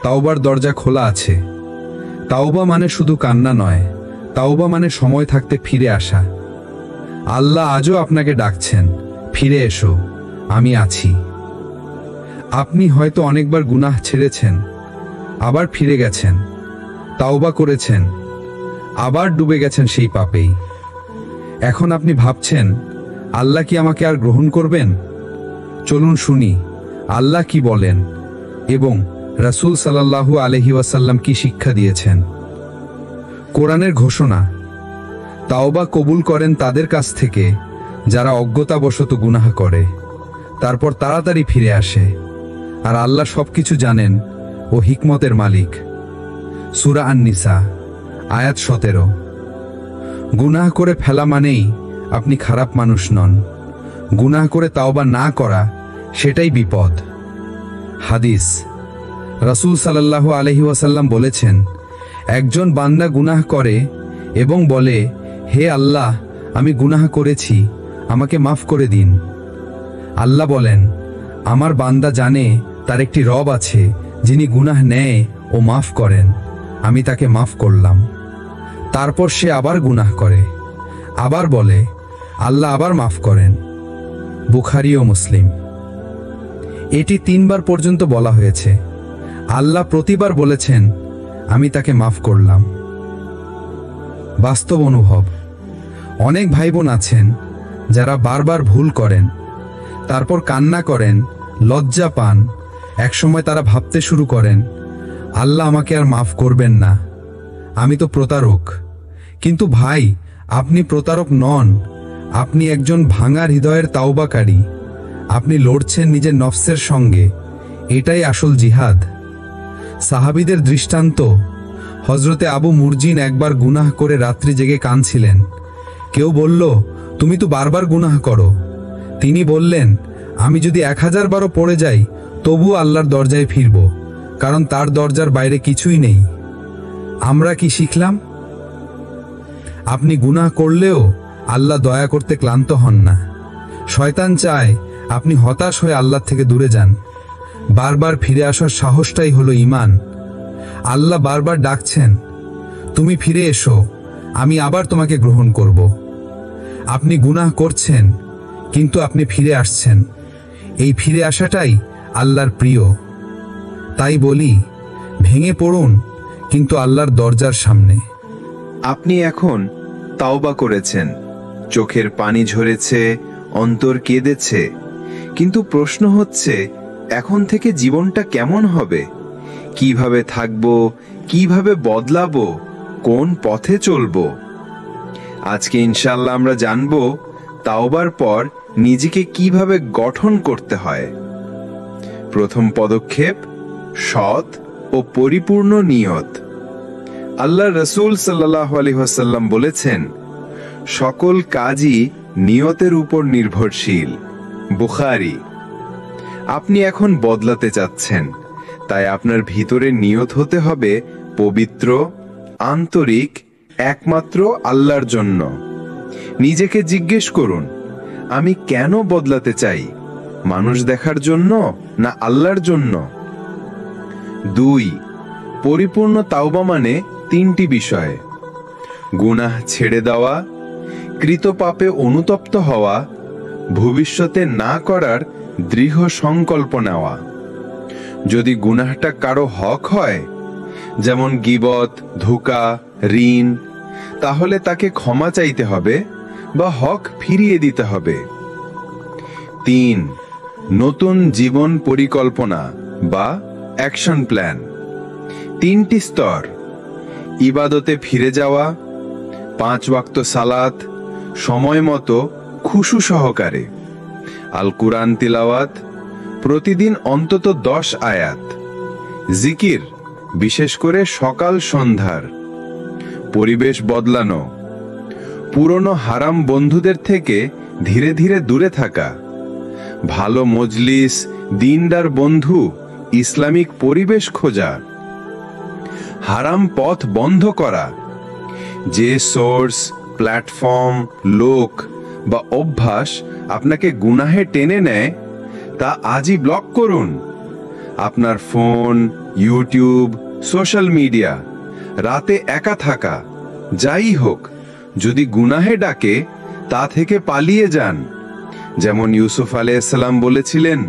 তাওবার দরজা খোলা আছে। তাওবা মানে শুধু কান্না নয়, তাওবা মানে সময় থাকতে ফিরে আসা। আল্লাহ আজও আপনাকে ডাকছেন, ফিরে এসো, আমি আছি। আপনি হয়তো অনেকবার গুনাহ ছেড়েছেন, আবার ফিরে গেছেন, তাওবা করেছেন, আবার ডুবে গেছেন সেই পাপেই। এখন আপনি ভাবছেন আল্লাহ কি আমাকে আর গ্রহণ করবেন? চলুন শুনি আল্লাহ কি বলেন এবং রাসূল সাল্লাল্লাহু আলাইহি ওয়াসাল্লাম কি শিক্ষা দিয়েছেন। কোরআনের ঘোষণা, তাওবা কবুল করেন তাদের কাছ থেকে যারা অজ্ঞতাবশত গুনাহ করে, তারপর তাড়াতাড়ি ফিরে আসে, আর আল্লাহ সবকিছু জানেন ও হিকমতের মালিক। সূরা আন-নিসা আয়াত 17। গুনাহ করে ফেলা মানেই আপনি খারাপ মানুষ নন, গুনাহ করে তাওবা না করা সেটাই বিপদ। হাদিস, রাসূল সাল্লাল্লাহু আলাইহি ওয়াসাল্লাম বলেছেন, একজন বান্দা গুনাহ করে এবং বলে, হে আল্লাহ, আমি গুনাহ করেছি, আমাকে মাফ করে দিন। আল্লাহ বলেন, আমার বান্দা জানে তার একটি রব আছে যিনি গুনাহ নেয় ও মাফ করেন, আমি তাকে মাফ করলাম। তারপর সে আবার গুনাহ করে, আবার বলে, আল্লাহ আবার মাফ করেন। বুখারী ও মুসলিম। এটি 3 বার পর্যন্ত বলা হয়েছে। আল্লাহ প্রতিবার বলেছেন, আমি তাকে মাফ করলাম। বাস্তব অনুভব, অনেক ভাই বোন আছেন যারা বারবার ভুল করেন, তারপর কান্না করেন, লজ্জা পান। একসময় তারা ভাবতে শুরু করেন, আল্লাহ আমাকে আর মাফ করবেন না, আমি তো প্রতারক। কিন্তু ভাই, আপনি প্রতারক নন, আপনি একজন ভাঙা হৃদয়ের তাওবাকারী। আপনি লড়ছেন নিজের নফসের সঙ্গে, এটাই আসল জিহাদ। সাহাবীদের দৃষ্টান্ত, হযরতে আবু মুরজিন একবার গুনাহ করে রাত্রি জেগে কাঁদছিলেন। কেউ বলল, তুমি তো বারবার গুনাহ করো। তিনি বললেন, আমি যদি 1000 বারও পড়ে যাই তবু আল্লাহর দরজায় ফিরব, কারণ তার দরজার বাইরে কিছুই নেই। আমরা কি শিখলাম? আপনি গুনাহ করলেও আল্লাহ দয়া করতে ক্লান্ত হন না। শয়তান চায় আপনি হতাশ হয়ে আল্লাহ থেকে দূরে যান। বারবার ফিরে আসার সাহসটাই হলো ঈমান। আল্লাহ বারবার ডাকছেন, তুমি ফিরে এসো, আমি আবার তোমাকে গ্রহণ করব। আপনি গুনাহ করছেন, কিন্তু আপনি ফিরে আসছেন। এই ফিরে আসাটাই আল্লাহর প্রিয়। তাই বলি, ভেঙে পড়ুন, কিন্তু আল্লাহর দরজার সামনে। আপনি এখন তাওবা করেছেন, চোখের পানি ঝরেছে, অন্তর কেঁদেছে, কিন্তু প্রশ্ন হচ্ছে, এখন থেকে জীবনটা কেমন হবে? কিভাবে থাকবো, কিভাবে বদলাবো, কোন পথে চলবো? আজকে ইনশাআল্লাহ আমরা জানবো তাওবার পর নিজেকে কিভাবে গঠন করতে হয়। প্রথম পদক্ষেপ, সৎ ও পরিপূর্ণ নিয়ত। আল্লাহ রাসূল সাল্লাল্লাহু আলাইহি ওয়াসাল্লাম বলেছেন, সকল কাজই নিয়তের উপর নির্ভরশীল। বুখারী। আপনি এখন বদলাতে চাচ্ছেন, তাই আপনার ভিতরে নিয়ত হতে হবে পবিত্র, আন্তরিক, একমাত্র আল্লাহর জন্য। নিজেকে জিজ্ঞেস করুন, আমি কেন বদলাতে চাই? মানুষ দেখার জন্য না আল্লাহর জন্য? 2. পরিপূর্ণ তাওবা মানে 3টি বিষয়: গুনাহ ছেড়ে দেওয়া, কৃত পাপে অনুতপ্ত হওয়া, ভবিষ্যতে না করার দৃঢ় সংকল্প নেওয়া। যদি গুনাহটা কারো হক হয়, যেমন গীবত, ধোঁকা, ঋণ, তাহলে তাকে ক্ষমা চাইতে হবে বা হক ফিরিয়ে দিতে হবে। 3. নতুন জীবন পরিকল্পনা বা অ্যাকশন প্ল্যান। 3টি স্তর: ইবাদতে ফিরে যাওয়া, 5 ওয়াক্ত সালাত সময় মতো খুশু সহকারে, আল কুরআন তিলাওয়াত প্রতিদিন অন্তত 10 আয়াত, জিকির বিশেষ করে সকাল সন্ধ্যার, পরিবেশ বদলানো, পুরনো হারাম বন্ধুদের থেকে ধীরে ধীরে দূরে থাকা, ভালো মজলিস, দিনদার বন্ধু, ইসলামিক পরিবেশ খোঁজা, হারাম পথ বন্ধ করা। যে সোর্স, প্ল্যাটফর্ম, লোক বা অভ্যাস আপনাকে গুনাহে টেনে নেয় তা আজই ব্লক করুন। আপনার ফোন, ইউটিউব, সোশ্যাল মিডিয়া, রাতে একা থাকা, যাই হোক, যদি গুনাহে ডাকে তা থেকে পালিয়ে যান। যেমন ইউসুফ আলাইহিস সালাম বলেছিলেন,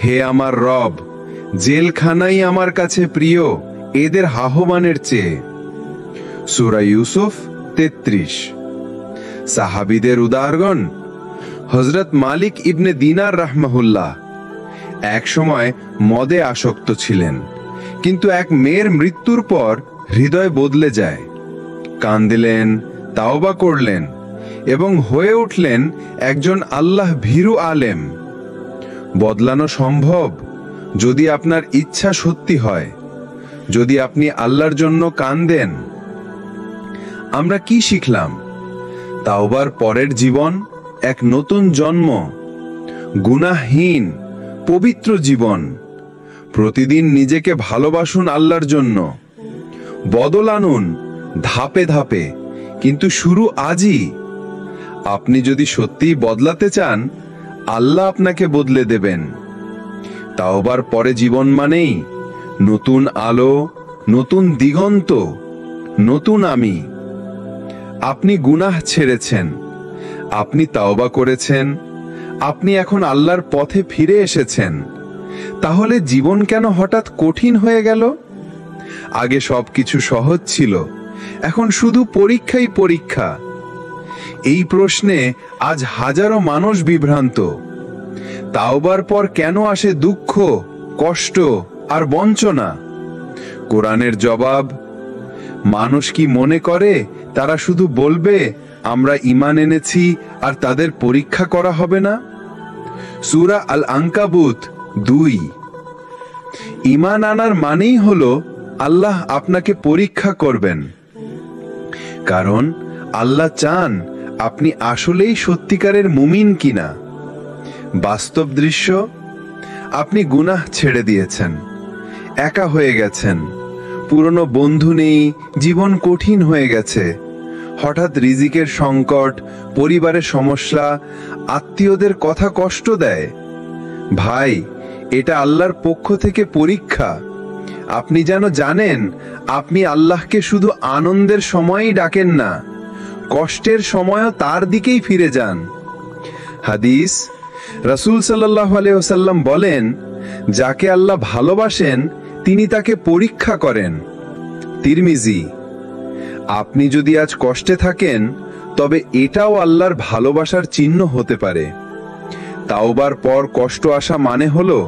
হে আমার রব, জেলখানাই আমার কাছে প্রিয়, এদের আহ্বানের চেয়ে। সূরা ইউসুফ 33। সাহাবীদের উদাহরণ: হযরত মালিক ইবনে দিনার রাহমাহুল্লাহ এক সময় মদে আসক্ত ছিলেন, কিন্তু এক মেয়ের মৃত্যুর পর হৃদয় বদলে যায়। কাঁদলেন, তাওবা করলেন এবং হয়ে উঠলেন একজন আল্লাহ ভীরু আলেম। বদলানো সম্ভব যদি আপনার ইচ্ছা সত্যি হয়, যদি আপনি আল্লাহর জন্য কাঁদেন। আমরা কি শিখলাম? তাওবার পরের জীবন এক নতুন জন্ম, গুনাহহীন পবিত্র জীবন। প্রতিদিন নিজেকে ভালোবাসুন আল্লাহর জন্য, বদল আনুন ধাপে ধাপে, কিন্তু শুরু আজই। আপনি যদি সত্যিই বদলাতে চান, আল্লাহ আপনাকে বদলে দেবেন। তাওবার পরে জীবন মানেই নতুন আলো, নতুন দিগন্ত, নতুন আমি। আপনি গুনাহ ছেড়েছেন, আপনি তাওবা করেছেন, আপনি এখন আল্লাহর পথে ফিরে এসেছেন। তাহলে জীবন কেন হঠাৎ কঠিন হয়ে গেল? আগে সবকিছু সহজ ছিল, এখন শুধু পরীক্ষাই পরীক্ষা। এই প্রশ্নে আজ হাজারো মানুষ বিভ্রান্ত। তাওবার পর কেন আসে দুঃখ, কষ্ট আর বঞ্চনা? কোরআনের জবাব: মানুষ কি মনে করে তারা শুধু বলবে আমরা ঈমান এনেছি আর তাদের পরীক্ষা করা হবে না? সূরা আল আনকাবুত 2। ঈমান আনার মানেই হলো আল্লাহ আপনাকে পরীক্ষা করবেন, কারণ আল্লাহ চান আপনি আসলেই সত্যিকারের মুমিন কিনা। বাস্তব দৃশ্য: আপনি গুনাহ ছেড়ে দিয়েছেন, একা হয়ে গেছেন, পুরনো বন্ধু নেই, জীবন কঠিন হয়ে গেছে। হঠাৎ রিজিকের সংকট, পরিবারের সমস্যা, আত্মীয়দের কথা কষ্ট দেয়। ভাই, এটা আল্লাহর পক্ষ থেকে পরীক্ষা। আপনি যেন জানেন আপনি আল্লাহকে শুধু আনন্দের সময়ই ডাকেন না, কষ্টের সময়ও তার দিকেই ফিরে যান। হাদিস: রাসূল সাল্লাল্লাহু আলাইহি ওয়াসাল্লাম বলেন, যাকে আল্লাহ ভালোবাসেন তিনি তাকে পরীক্ষা করেন। তিরমিজি। আপনি যদি আজ কষ্টে থাকেন, তবে এটাও আল্লাহর ভালোবাসার চিহ্ন হতে পারে। তাওবার পর কষ্ট আসা মানে হলো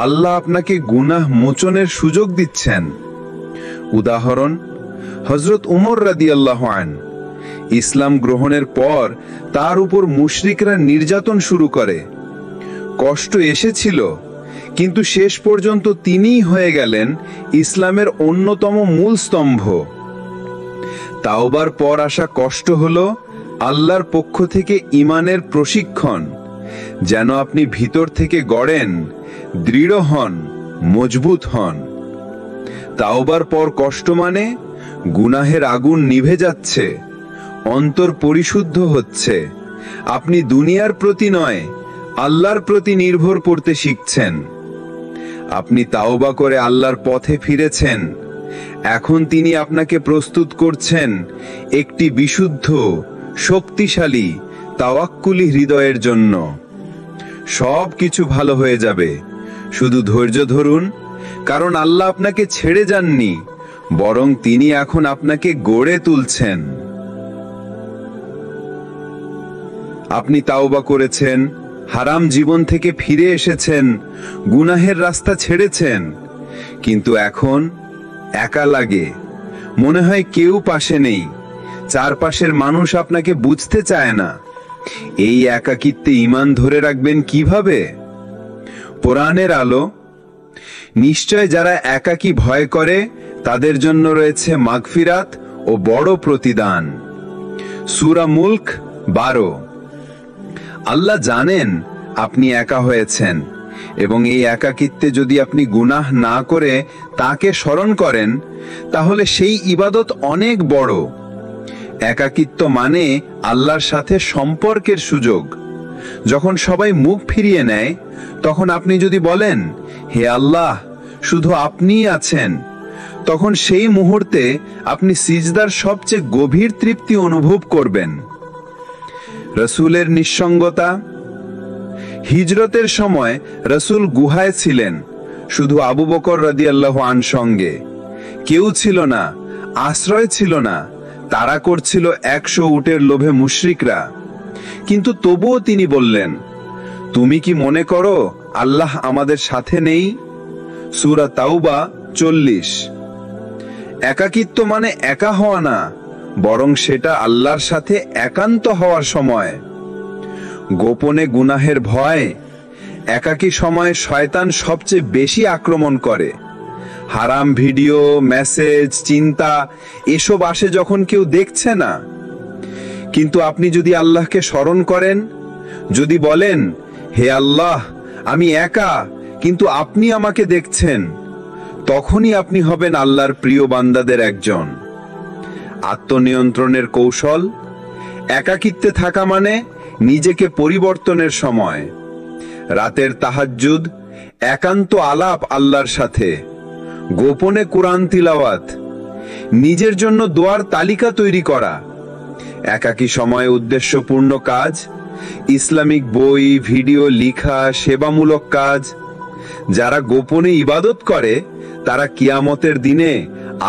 আল্লাহ আপনাকে গুনাহ মোচনের সুযোগ দিচ্ছেন। উদাহরণ: হযরত উমর রাদিয়াল্লাহু আনহু ইসলাম গ্রহণের পর তার উপর মুশরিকরা নির্যাতন শুরু করে। কষ্ট এসেছিল, কিন্তু শেষ পর্যন্ত তিনিই হয়ে গেলেন ইসলামের অন্যতম মূল স্তম্ভ। তাওবার পর আসা কষ্ট হলো আল্লাহর পক্ষ থেকে ঈমানের প্রশিক্ষণ, যেন আপনি ভিতর থেকে গড়েন, দৃঢ় হন, মজবুত হন। তাওবার পর কষ্ট মানে গুনাহের আগুন নিভে যাচ্ছে, অন্তর পরিশুদ্ধ হচ্ছে। আপনি দুনিয়ার প্রতি নয়, আল্লাহর প্রতি নির্ভর করতে শিখছেন। আপনি তাওবা করে আল্লাহর পথে ফিরেছেন। এখন তিনি আপনাকে প্রস্তুত করছেন একটি বিশুদ্ধ, শক্তিশালী, তাওয়াক্কুলি হৃদয়ের জন্য। সব কিছু ভালো হয়ে যাবে, শুধু ধৈর্য ধরুন, কারণ আল্লাহ আপনাকে ছেড়ে যাননি, বরং তিনি এখন আপনাকে গড়ে তুলছেন। আপনি তাওবা করেছেন, হারাম জীবন থেকে ফিরে এসেছেন, গুনাহের রাস্তা ছেড়েছেন, কিন্তু এখন একা লাগে। মনে হয় কেউ পাশে নেই, চারপাশের মানুষ আপনাকে বুঝতে চায় না। এই একাকিত্বে ঈমান ধরে রাখবেন কিভাবে? কোরআনের আলো: নিশ্চয় যারা একাকী ভয় করে তাদের জন্য রয়েছে মাগফিরাত ও বড় প্রতিদান। সূরা মুলক 12। আল্লাহ জানেন আপনি একা হয়েছেন, এবং এই একাকিত্বে যদি আপনি গুনাহ না করে তাকে স্মরণ করেন, তাহলে সেই ইবাদত অনেক বড়। একাকিত্ব মানে আল্লাহর সাথে সম্পর্কের সুযোগ। যখন সবাই মুখ ফিরিয়ে নেয়, তখন আপনি যদি বলেন, হে আল্লাহ, শুধু আপনিই আছেন, তখন সেই মুহূর্তে আপনি সিজদার সবচেয়ে গভীর তৃপ্তি অনুভব করবেন। রাসূলের নিঃসঙ্গতা: হিজরতের সময় রাসূল গুহায় ছিলেন, শুধু আবু বকর রাদিয়াল্লাহু আনহু সঙ্গে। কেউ ছিল না, আশ্রয় ছিল না। তারা করছিল 100 উটের লোভে মুশরিকরা। কিন্তু তবুও তিনি বললেন, তুমি কি মনে করো আল্লাহ আমাদের সাথে নেই? সূরা তাওবা 40। একাকিত্ব মানে একা হওয়া না, বরং সেটা আল্লাহর সাথে একান্ত হওয়ার সময়। গোপনে গুনাহের ভয়। একাকী সময়ে শয়তান সবচেয়ে বেশি আক্রমণ করে। হারাম ভিডিও, মেসেজ, চিন্তা এসব আসে যখন কেউ দেখছে না। কিন্তু আপনি যদি আল্লাহকে স্মরণ করেন, যদি বলেন, হে আল্লাহ, আমি একা কিন্তু আপনি আমাকে দেখছেন, তখনই আপনি হবেন আল্লাহর প্রিয় বান্দাদের একজন। আত্মনিয়ন্ত্রণের কৌশল। একাকিত্বে থাকা মানে নিজেকে পরিবর্তনের সময়। রাতের তাহাজ্জুদ, একান্ত আলাপ আল্লাহর সাথে, গোপনে কোরআন তিলাওয়াত, নিজের জন্য দোয়ার তালিকা তৈরি করা। একাকী সময়ে উদ্দেশ্যপূর্ণ কাজ, ইসলামিক বই, ভিডিও লিখা, সেবামূলক কাজ। যারা গোপনে ইবাদত করে তারা কিয়ামতের দিনে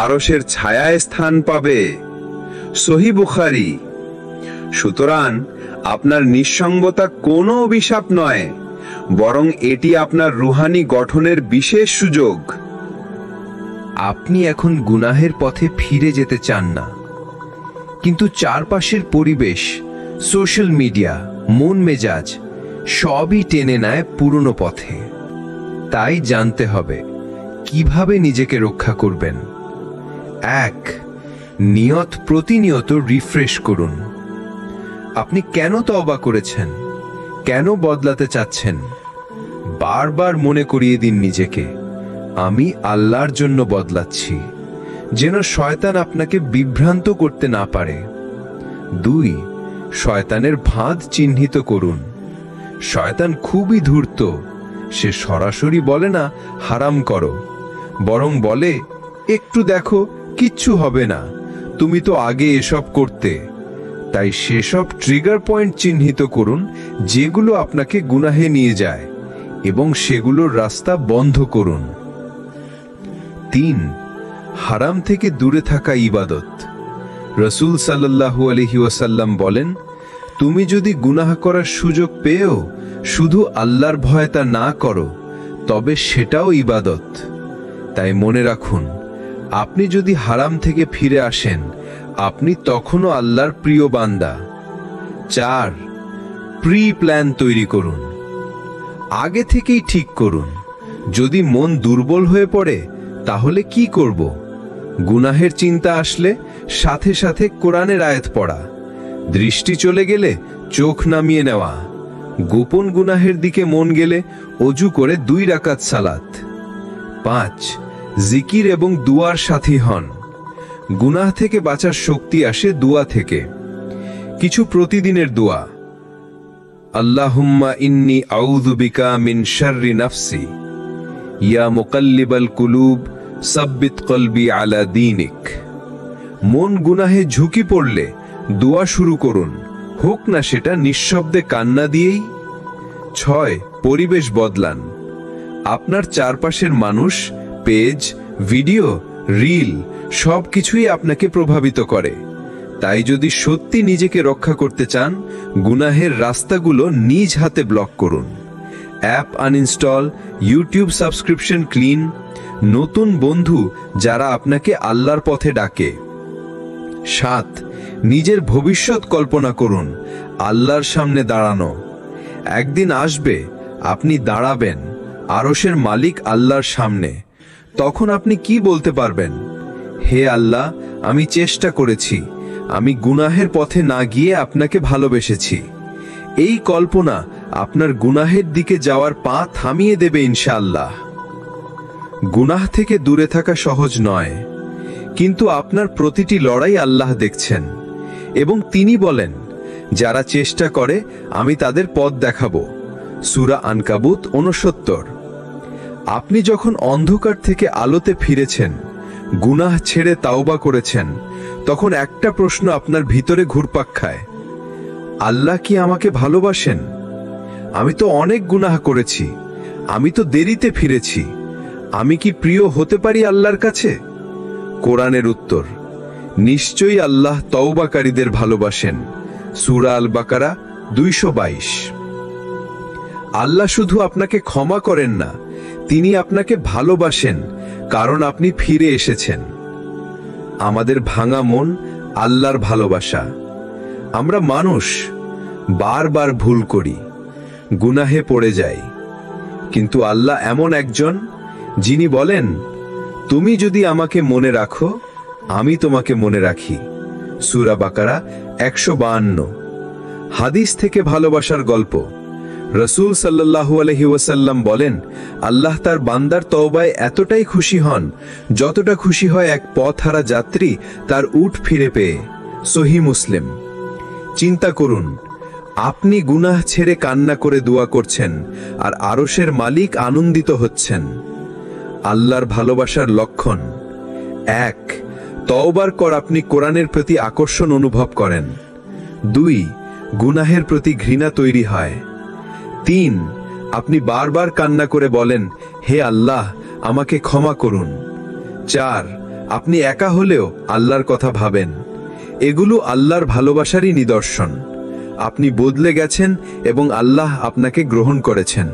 আরশের ছায়ায় স্থান পাবে। সহিহ বুখারী। সুতরাং আপনার নিঃসঙ্গতা কোনো অভিশাপ নয়, বরং এটি আপনার রুহানি গঠনের বিশেষ সুযোগ। আপনি এখন গুনাহের পথে ফিরে যেতে চান না, কিন্তু চারপাশের পরিবেশ, সোশ্যাল মিডিয়া, মন মেজাজ সবই টেনে নেয় পুরনো পথে। তাই জানতে হবে কিভাবে নিজেকে রক্ষা করবেন। 1. নিয়ত প্রতিনিয়ত রিফ্রেশ করুন। আপনি কেন তওবা করেছেন, কেন বদলাতে চাচ্ছেন? বারবার মনে করিয়ে দিন নিজেকে, আমি আল্লাহর জন্য বদলাচ্ছি, যেন শয়তান আপনাকে বিভ্রান্ত করতে না পারে। 2. শয়তানের ফাঁদ চিহ্নিত করুন। শয়তান খুবই ধূর্ত। সে সরাসরি বলে না হারাম করো, বরং বলে একটু দেখো, কিচ্ছু হবে না, তুমি তো আগে এসব করতে। তাই সেসব ট্রিগার পয়েন্ট চিহ্নিত করুন যেগুলো আপনাকে গুনাহে নিয়ে যায়, এবং সেগুলোর রাস্তা বন্ধ করুন। 3. হারাম থেকে দূরে থাকা ইবাদত। রাসূল সাল্লাল্লাহু আলাইহি ওয়াসাল্লাম বলেন, তুমি যদি গুনাহ করার সুযোগ পেয়েও শুধু আল্লাহর ভয়ে তা না করো, তবে সেটাও ইবাদত। তাই মনে রাখুন, আপনি যদি হারাম থেকে ফিরে আসেন, আপনি তখনও আল্লাহর প্রিয় বান্দা। 4. প্রি প্ল্যান তৈরি করুন। আগে থেকেই ঠিক করুন, যদি মন দুর্বল হয়ে পড়ে তাহলে কি করব। গুনাহের চিন্তা আসলে সাথে সাথে কোরআনের আয়াত পড়া, দৃষ্টি চলে গেলে চোখ নামিয়ে নেওয়া, গোপন গুনাহের দিকে মন গেলে অজু করে 2 রাকাত সালাত। 5. জিকির এবং দুয়ার সাথী হন। গুনাহ থেকে বাঁচার শক্তি আসে দুয়া থেকে। কিছু প্রতিদিনের দোয়া। আল্লাহুম্মা ইন্নী আউযু বিকা মিন শাররি নাফসি, ইয়া মুকাল্লিবাল কুলুব সাব্বিত কলবি আলা দীনিক। মন গুনাহে ঝুঁকি পড়লে দোয়া শুরু করুন, হোক না সেটা নিঃশব্দে কান্না দিয়েই। 6. পরিবেশ বদলান। আপনার চারপাশের মানুষ, পেজ, ভিডিও, রিল সবকিছুই আপনাকে প্রভাবিত করে। তাই যদি সত্যি নিজেকে রক্ষা করতে চান, গুনাহের রাস্তাগুলো নিজ হাতে ব্লক করুন। App uninstall, YouTube subscription clean. নতুন বন্ধু যারা আপনাকে আল্লাহর পথে ডাকে। 7. নিজের ভবিষ্যৎ কল্পনা করুন, আল্লাহর সামনে দাঁড়ানো। একদিন আসবে আপনি দাঁড়াবেন আরশের মালিক আল্লাহর সামনে। তখন আপনি কি বলতে পারবেন? হে আল্লাহ, আমি চেষ্টা করেছি, আমি গুনাহের পথে না গিয়ে আপনাকে ভালোবেসেছি। এই কল্পনা আপনার গুনাহের দিকে যাওয়ার পা থামিয়ে দেবে ইনশাআল্লাহ। গুনাহ থেকে দূরে থাকা সহজ নয়, কিন্তু আপনার প্রতিটি লড়াই আল্লাহ দেখছেন, এবং তিনি বলেন, যারা চেষ্টা করে আমি তাদের পথ দেখাবো। সূরা আনকাবুত 69। আপনি যখন অন্ধকার থেকে আলোতে ফিরেছেন, গুনাহ ছেড়ে তাওবা করেছেন, তখন একটা প্রশ্ন আপনার ভিতরে ঘুরপাক খায়, আল্লাহ কি আমাকে ভালোবাসেন? আমি তো অনেক গুনাহ করেছি, আমি তো দেরিতে ফিরেছি, আমি কি প্রিয় হতে পারি আল্লাহর কাছে? কোরআনের উত্তর, নিশ্চয়ই আল্লাহ তওবাকারীদের ভালোবাসেন। সূরা আল বাকারা 222। আল্লাহ শুধু আপনাকে ক্ষমা করেন না, তিনি আপনাকে ভালোবাসেন, কারণ আপনি ফিরে এসেছেন। আমাদের ভাঙা মন আল্লাহর ভালোবাসা। আমরা মানুষ, বারবার ভুল করি, গুনাহে পড়ে যাই, কিন্তু আল্লাহ এমন একজন যিনি বলেন, তুমি যদি আমাকে মনে রাখো আমি তোমাকে মনে রাখি। সূরা বাকারা 152। হাদিস থেকে ভালোবাসার গল্প। রাসূল সাল্লাল্লাহু আলাইহি ওয়াসাল্লাম বলেন, আল্লাহ তার বান্দার তওবায় এতটাই খুশি হন যতটা খুশি হয় এক পথহারা যাত্রী তার উট ফিরে পেয়ে। সহিহ মুসলিম। চিন্তা করুন, আপনি গুনাহ ছেড়ে কান্না করে দোয়া করছেন আর আরশের মালিক আনন্দিত হচ্ছেন। আল্লাহর ভালোবাসার লক্ষণ: 1, তওবার পর আপনি কোরআনের প্রতি আকর্ষণ অনুভব করেন। 2, গুনাহের প্রতি ঘৃণা তৈরি হয়। 3, আপনি বারবার কান্না করে বলেন, হে আল্লাহ, আমাকে ক্ষমা করুন। 4, আপনি একা হলেও আল্লাহর কথা ভাবেন। এগুলো আল্লাহর ভালোবাসারই নিদর্শন। আপনি বদলে গেছেন এবং আল্লাহ আপনাকে গ্রহণ করেছেন।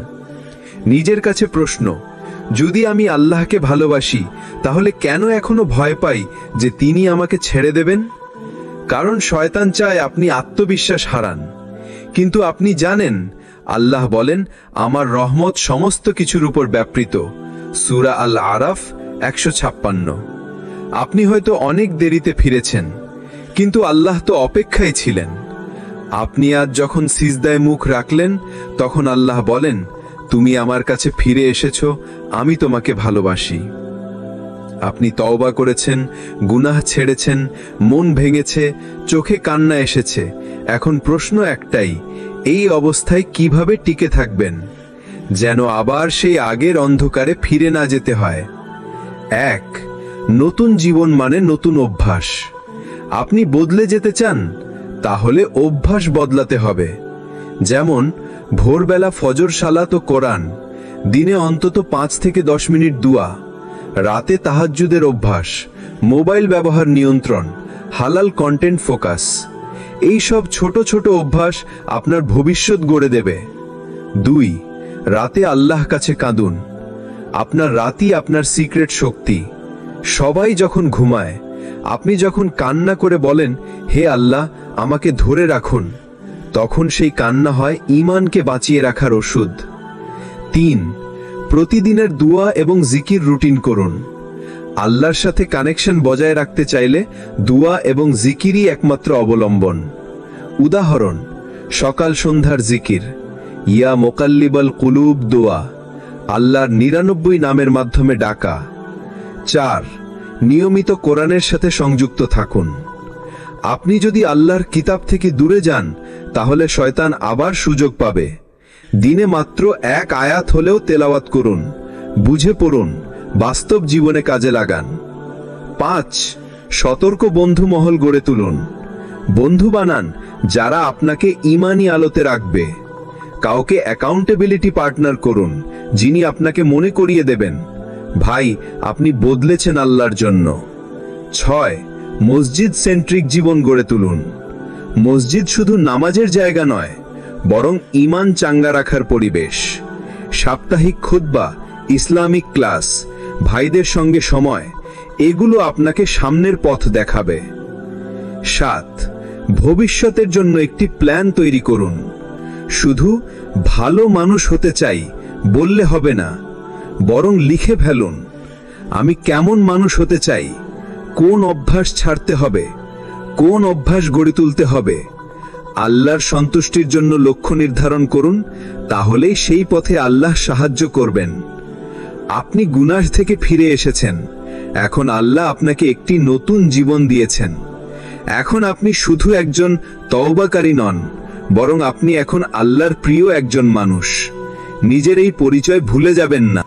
নিজের কাছে প্রশ্ন: যদি আমি আল্লাহকে ভালোবাসি, তাহলে কেন এখনো ভয় পাই যে তিনি আমাকে ছেড়ে দেবেন? কারণ শয়তান চায় আপনি আত্মবিশ্বাস হারান। কিন্তু আপনি জানেন, আল্লাহ বলেন, আমার রহমত সমস্ত কিছুর উপর ব্যাপৃত। সূরা আল আরাফ 156। আপনি হয়তো অনেক দেরিতে ফিরেছেন, কিন্তু আল্লাহ তো অপেক্ষায় ছিলেন। আপনি আজ যখন সিজদায় মুখ রাখলেন, তখন আল্লাহ বলেন, তুমি আমার কাছে ফিরে এসেছো, আমি তোমাকে ভালোবাসি। আপনি তওবা করেছেন, গুনাহ ছেড়েছেন, মন ভেঙেছে, চোখে কান্না এসেছে। এখন প্রশ্ন একটাই, এই অবস্থায় কিভাবে টিকে থাকবেন যেন আবার সেই আগের অন্ধকারে ফিরে না যেতে হয়? 1, নতুন জীবন মানে নতুন অভ্যাস। আপনি বদলে যেতে চান, তাহলে অভ্যাস বদলাতে হবে। যেমন ভোরবেলা ফজর সালাত ও কোরআন, দিনে অন্তত 5 থেকে 10 মিনিট দোয়া, রাতে তাহাজ্জুদের অভ্যাস, মোবাইল ব্যবহার নিয়ন্ত্রণ, হালাল কন্টেন্ট ফোকাস। এই সব ছোট ছোট অভ্যাস আপনার ভবিষ্যৎ গড়ে দেবে। 2, রাতে আল্লাহর কাছে কাঁদুন। আপনার রাতই আপনার সিক্রেট শক্তি। সবাই যখন ঘুমায়, আপনি যখন কান্না করে বলেন, হে আল্লাহ, আমাকে ধরে রাখুন, তখন সেই কান্না হয় ঈমানকে বাঁচিয়ে রাখার ওষুধ। 3, প্রতিদিনের দোয়া এবং জিকির রুটিন করুন। আল্লাহর সাথে কানেকশন বজায় রাখতে চাইলে দোয়া এবং জিকিরই একমাত্র অবলম্বন। উদাহরণ: সকাল সন্ধ্যার জিকির, ইয়া মুকাল্লিবাল কুলুব দোয়া, আল্লাহর 99 নামের মাধ্যমে ডাকা। 4, নিয়মিত কোরআনের সাথে সংযুক্ত থাকুন। আপনি যদি আল্লাহর কিতাব থেকে দূরে যান, তাহলে শয়তান আবার সুযোগ পাবে। দিনে মাত্র 1 আয়াত হলেও তেলাওয়াত করুন, বুঝে পড়ুন, বাস্তব জীবনে কাজে লাগান। 5, সতর্ক বন্ধু মহল গড়ে তুলুন। বন্ধু বানান যারা আপনাকে ঈমানি আলোতে রাখবে। কাউকে অ্যাকাউন্টেবিলিটি পার্টনার করুন, যিনি আপনাকে মনে করিয়ে দেবেন, ভাই, আপনি বদলেছেন আল্লাহর জন্য। 6, মসজিদ সেন্ট্রিক জীবন গড়ে তুলুন। মসজিদ শুধু নামাজের জায়গা নয়, বরং ঈমান চাঙ্গা রাখার পরিবেশ। সাপ্তাহিক খুতবা, ইসলামিক ক্লাস, ভাইদের সঙ্গে সময়, এগুলো আপনাকে সামনের পথ দেখাবে। 7, ভবিষ্যতের জন্য একটি প্ল্যান তৈরি করুন। শুধু ভালো মানুষ হতে চাই বললে হবে না, বরং লিখে ফেলুন, আমি কেমন মানুষ হতে চাই, কোন অভ্যাস ছাড়তে হবে, কোন অভ্যাস গড়ে তুলতে হবে। আল্লাহর সন্তুষ্টির জন্য লক্ষ্য নির্ধারণ করুন, তাহলেই সেই পথে আল্লাহ সাহায্য করবেন। আপনি গুনাহ থেকে ফিরে এসেছেন, এখন আল্লাহ আপনাকে একটি নতুন জীবন দিয়েছেন। এখন আপনি শুধু একজন তওবাকারী নন, বরং আপনি এখন আল্লাহর প্রিয় একজন মানুষ। নিজের এই পরিচয় ভুলে যাবেন না।